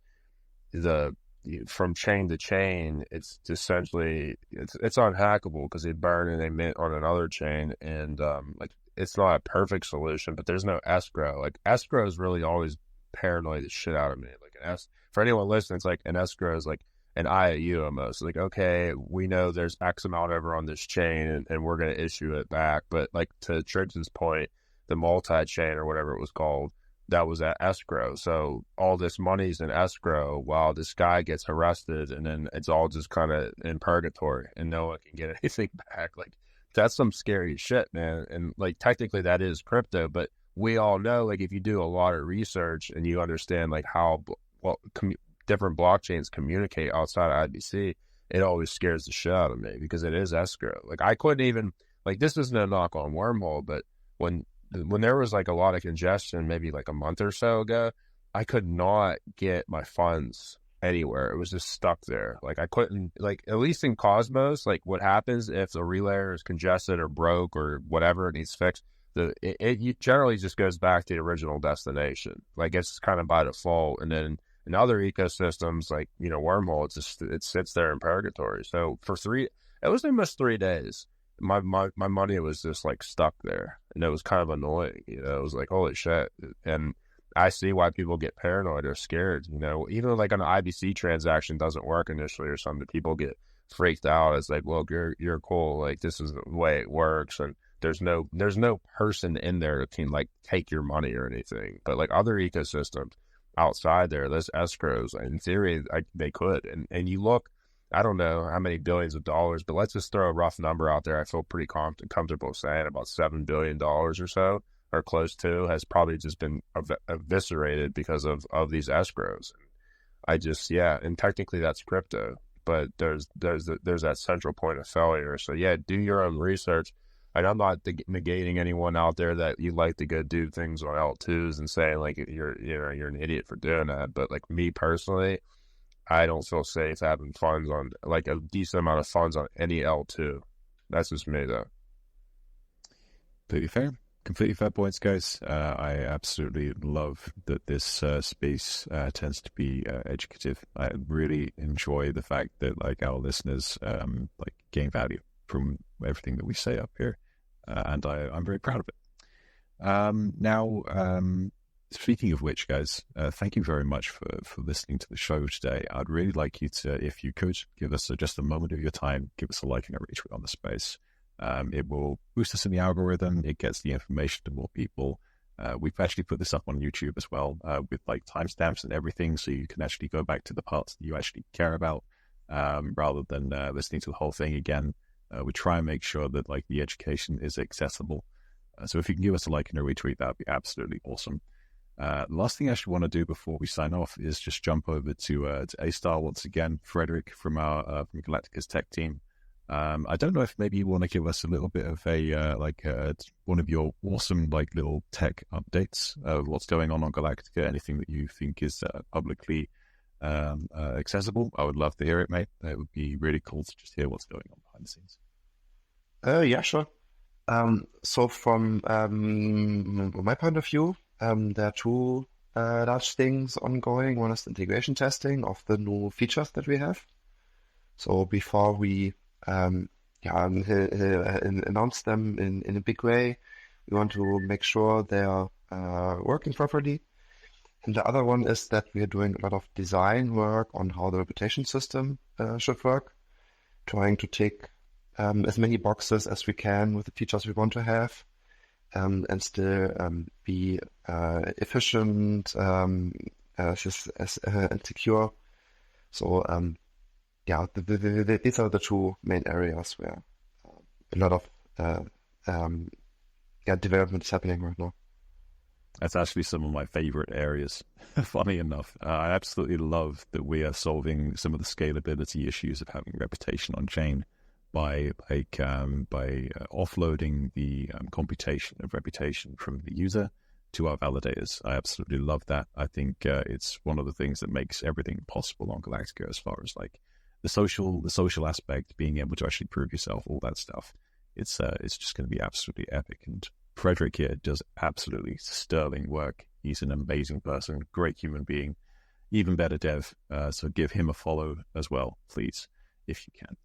from chain to chain, it's essentially, it's unhackable because they burn and they mint on another chain. And like, it's not a perfect solution, but there's no escrow. Like, escrow is really always paranoid the shit out of me. Like, for anyone listening, it's like an escrow is like an IOU almost. Like, okay, we know there's X amount over on this chain, and we're going to issue it back. But like, to Triggs' point, the multi-chain or whatever it was called, that was at escrow. So all this money's in escrow while this guy gets arrested, and then it's all just kind of in purgatory and no one can get anything back. Like, that's some scary shit, man. And like, technically that is crypto, but we all know, like, if you do a lot of research and you understand like how different blockchains communicate outside of IBC, it always scares the shit out of me because it is escrow. Like, I couldn't even, like, this isn't a knock on Wormhole, but when there was like a lot of congestion, maybe like a month or so ago, I could not get my funds anywhere. It was just stuck there. Like, I couldn't, like, at least in Cosmos, like, what happens if the relayer is congested or broke or whatever, it needs fixed, it generally just goes back to the original destination. Like, it's kind of by default. And then in other ecosystems, like, Wormhole, it sits there in purgatory. So it was almost 3 days. My money was just like stuck there, and it was kind of annoying. It was like, holy shit. And I see why people get paranoid or scared. Even like an IBC transaction doesn't work initially or something, people get freaked out. It's like, well, you're cool. Like, this is the way it works, and there's no person in there that can like take your money or anything. But like other ecosystems outside there, those escrows, in theory, they could. And you look, I don't know how many billions of dollars, but let's just throw a rough number out there. I feel pretty comfortable saying about $7 billion or so, or close to, has probably just been eviscerated because of these escrows. And technically that's crypto, but there's that central point of failure. So yeah, do your own research. And I'm not negating anyone out there that you like to go do things on L2s and saying like you're an idiot for doing that. But like, me personally, I don't feel safe having funds on, like, a decent amount of funds on any L2. That's just me, though. Completely fair points, guys. I absolutely love that this space tends to be educative. I really enjoy the fact that like our listeners like gain value from everything that we say up here, and I'm very proud of it. Now, speaking of which, guys, thank you very much for listening to the show today. I'd really like you to, if you could, give us just a moment of your time, give us a like and a retweet on the space. It will boost us in the algorithm. It gets the information to more people. We've actually put this up on YouTube as well, with like timestamps and everything, so you can actually go back to the parts that you actually care about, rather than listening to the whole thing again. We try and make sure that like the education is accessible. So if you can give us a like and a retweet, that would be absolutely awesome. The last thing I actually want to do before we sign off is just jump over to A-Star once again, Frederick from our from Galactica's tech team. I don't know if maybe you want to give us a little bit of a one of your awesome like little tech updates of what's going on Galactica. Anything that you think is publicly accessible, I would love to hear it, mate. It would be really cool to just hear what's going on behind the scenes. Yeah, sure. So from my point of view, there are two large things ongoing. One is the integration testing of the new features that we have. So before we announce them in a big way, we want to make sure they are working properly. And the other one is that we are doing a lot of design work on how the reputation system should work, trying to tick as many boxes as we can with the features we want to have, and still be efficient and secure. So these are the two main areas where a lot of development is happening right now. That's actually some of my favorite areas. Funny enough, I absolutely love that we are solving some of the scalability issues of having reputation on chain by offloading the computation of reputation from the user to our validators. I absolutely love that. I think it's one of the things that makes everything possible on Galactica, as far as like the social aspect, being able to actually prove yourself, all that stuff. It's just going to be absolutely epic. And Frederick here does absolutely sterling work. He's an amazing person, great human being, even better dev. So give him a follow as well, please, if you can.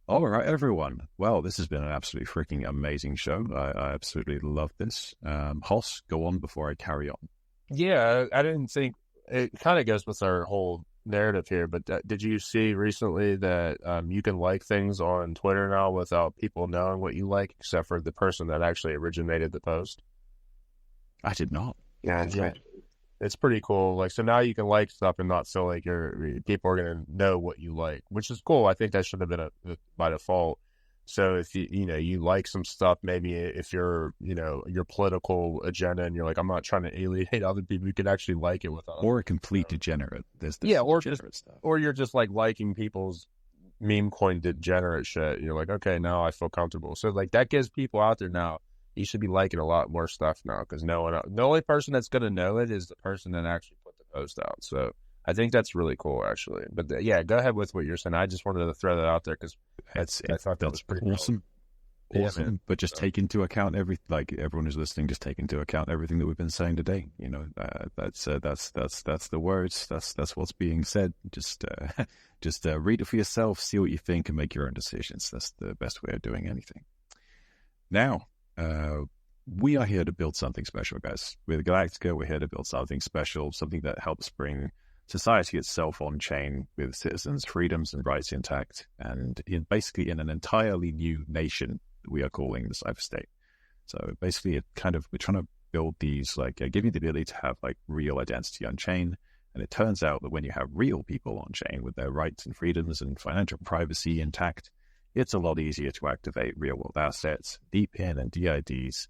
All right, everyone. Well, this has been an absolutely freaking amazing show. I absolutely love this. Hoss, go on before I carry on. Yeah, I didn't think it kind of goes with our whole narrative here, but did you see recently that you can like things on Twitter now without people knowing what you like, except for the person that actually originated the post? I did not. Yeah, that's right. It's pretty cool. Like, so now you can like stuff and not feel like people are going to know what you like, which is cool. I think that should have been by default. So if you like some stuff, maybe if you're, your political agenda and you're like, I'm not trying to alienate other people, you can actually like it without. Or a complete degenerate. Or you're just like liking people's meme coin degenerate shit. You're like, okay, now I feel comfortable. So like that gives people out there now, you should be liking a lot more stuff now, because the only person that's going to know it is the person that actually put the post out. So I think that's really cool, actually. But go ahead with what you're saying. I just wanted to throw that out there because I thought that was pretty awesome. Cool. Awesome. Yeah, but just take into account everyone who's listening, just take into account everything that we've been saying today. That's the words. That's what's being said. Just read it for yourself, see what you think, and make your own decisions. That's the best way of doing anything. Now, we are here to build something special, guys. With Galactica, we're here to build something special, something that helps bring society itself on chain with citizens' freedoms and rights intact, and basically in an entirely new nation that we are calling the Cypher State. So basically, we're trying to build these, give you the ability to have real identity on chain. And it turns out that when you have real people on chain with their rights and freedoms and financial privacy intact, it's a lot easier to activate real-world assets, DPIN and DIDs,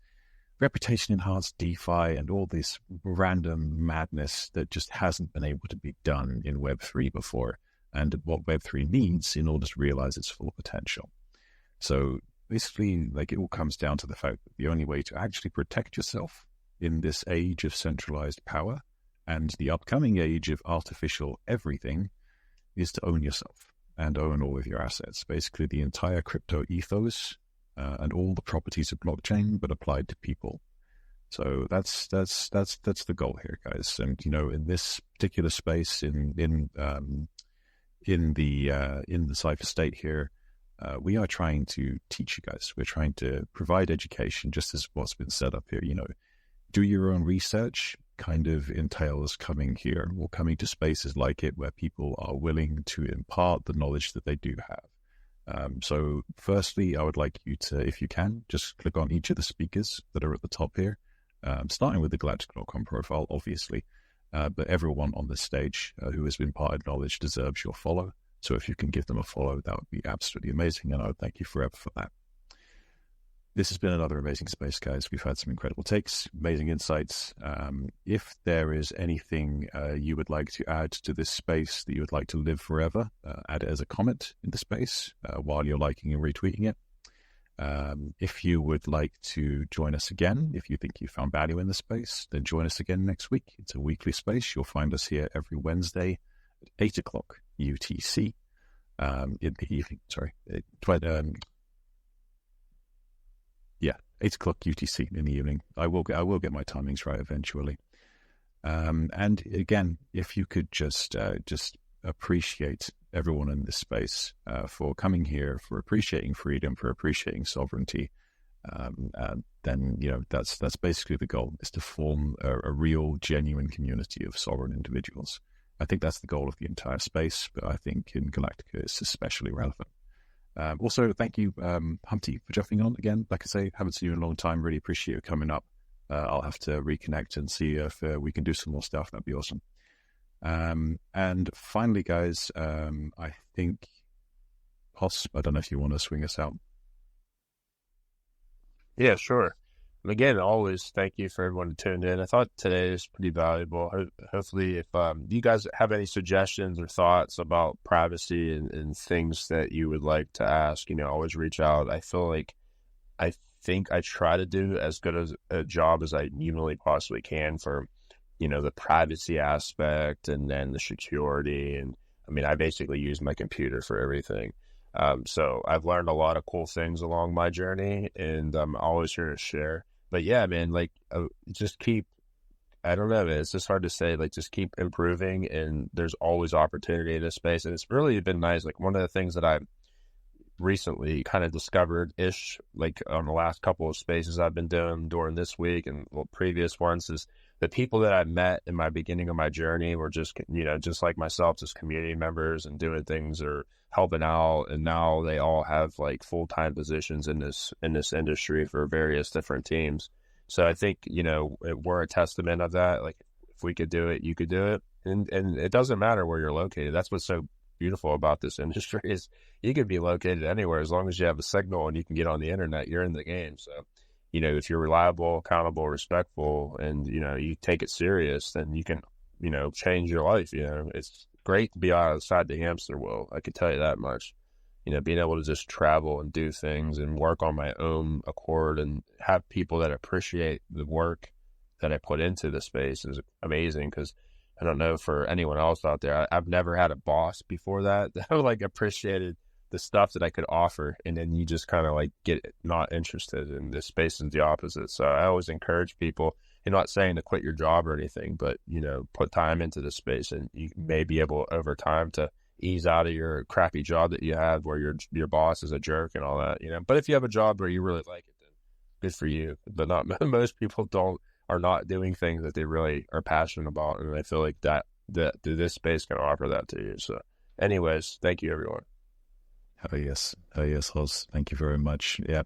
reputation-enhanced DeFi, and all this random madness that just hasn't been able to be done in Web3 before, and what Web3 needs in order to realize its full potential. So basically, it all comes down to the fact that the only way to actually protect yourself in this age of centralized power and the upcoming age of artificial everything is to own yourself and own all of your assets. Basically, the entire crypto ethos and all the properties of blockchain, but applied to people. So that's the goal here, guys. And in this particular space, in the Cypher State here, we are trying to teach you guys. We're trying to provide education, just as what's been set up here. Do your own research kind of entails coming here or coming to spaces like it where people are willing to impart the knowledge that they do have. So firstly, I would like you to, if you can, just click on each of the speakers that are at the top here, starting with the Galactica.com profile, obviously. But everyone on this stage who has been imparted knowledge deserves your follow. So if you can give them a follow, that would be absolutely amazing. And I would thank you forever for that. This has been another amazing space, guys. We've had some incredible takes, amazing insights. If there is anything you would like to add to this space that you would like to live forever, add it as a comment in the space while you're liking and retweeting it. If you would like to join us again, if you think you found value in the space, then join us again next week. It's a weekly space. You'll find us here every Wednesday at 8 o'clock UTC in the evening. Sorry. 8 o'clock UTC in the evening. I will get my timings right eventually. And again, if you could just appreciate everyone in this space for coming here, for appreciating freedom, for appreciating sovereignty, then that's basically the goal: is to form a real, genuine community of sovereign individuals. I think that's the goal of the entire space, but I think in Galactica it's especially relevant. Also, thank you, Humpty, for jumping on again. Like I say, haven't seen you in a long time. Really appreciate you coming up. I'll have to reconnect and see if we can do some more stuff. That'd be awesome. And finally, guys, I think, Hoss, I don't know if you want to swing us out. Yeah, sure. And again, always thank you for everyone who tuned in. I thought today is pretty valuable. Hopefully, if you guys have any suggestions or thoughts about privacy and things that you would like to ask, always reach out. I think I try to do as good as a job as I humanly possibly can for, the privacy aspect and then the security. And I basically use my computer for everything. So I've learned a lot of cool things along my journey, and I'm always here to share. But yeah, man, just keep, I don't know, man, it's just hard to say, just keep improving, and there's always opportunity in this space. And it's really been nice. One of the things that I recently kind of discovered-ish, on the last couple of spaces I've been doing during this week and previous ones, is the people that I met in my beginning of my journey were just, just like myself, just community members and doing things or helping out. And now they all have full-time positions in this industry for various different teams. So I think, we're a testament of that. If we could do it, you could do it. And it doesn't matter where you're located. That's what's so beautiful about this industry is you could be located anywhere as long as you have a signal and you can get on the internet, you're in the game. So, if you're reliable, accountable, respectful, and, you take it serious, then you can, change your life. It's great to be outside the hamster wheel. I can tell you that much. Being able to just travel and do things and work on my own accord and have people that appreciate the work that I put into the space is amazing. Because I don't know for anyone else out there, I've never had a boss before that appreciated the stuff that I could offer, and then you just kind of get not interested, and this space is the opposite. So I always encourage people, I'm not saying to quit your job or anything, but put time into the space, and you may be able over time to ease out of your crappy job that you have where your boss is a jerk and all that, but if you have a job where you really like it, then good for you. But not most people are not doing things that they really are passionate about, and I feel like that this space can offer that to you. So anyways, thank you, everyone. Oh yes, Hoss. Thank you very much. Yeah,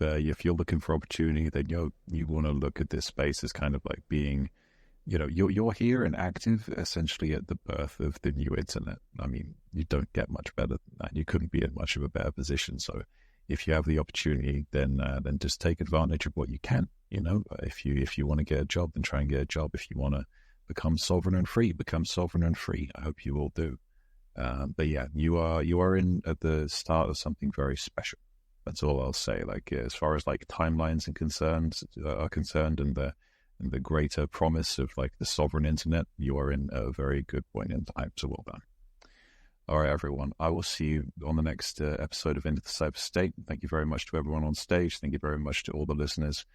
if you're looking for opportunity, then you want to look at this space as kind of being, you're here and active essentially at the birth of the new internet. You don't get much better than that. You couldn't be in much of a better position. So if you have the opportunity, then just take advantage of what you can. If you want to get a job, then try and get a job. If you want to become sovereign and free, become sovereign and free. I hope you all do. But yeah, you are in at the start of something very special. That's all I'll say. As far as timelines and concerns are concerned, and the greater promise of the sovereign internet, you are in a very good point in time. So well done. All right, everyone. I will see you on the next episode of Into the Cyberstate. Thank you very much to everyone on stage. Thank you very much to all the listeners.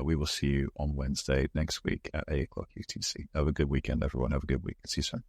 We will see you on Wednesday next week at 8 o'clock UTC. Have a good weekend, everyone. Have a good week. See you soon.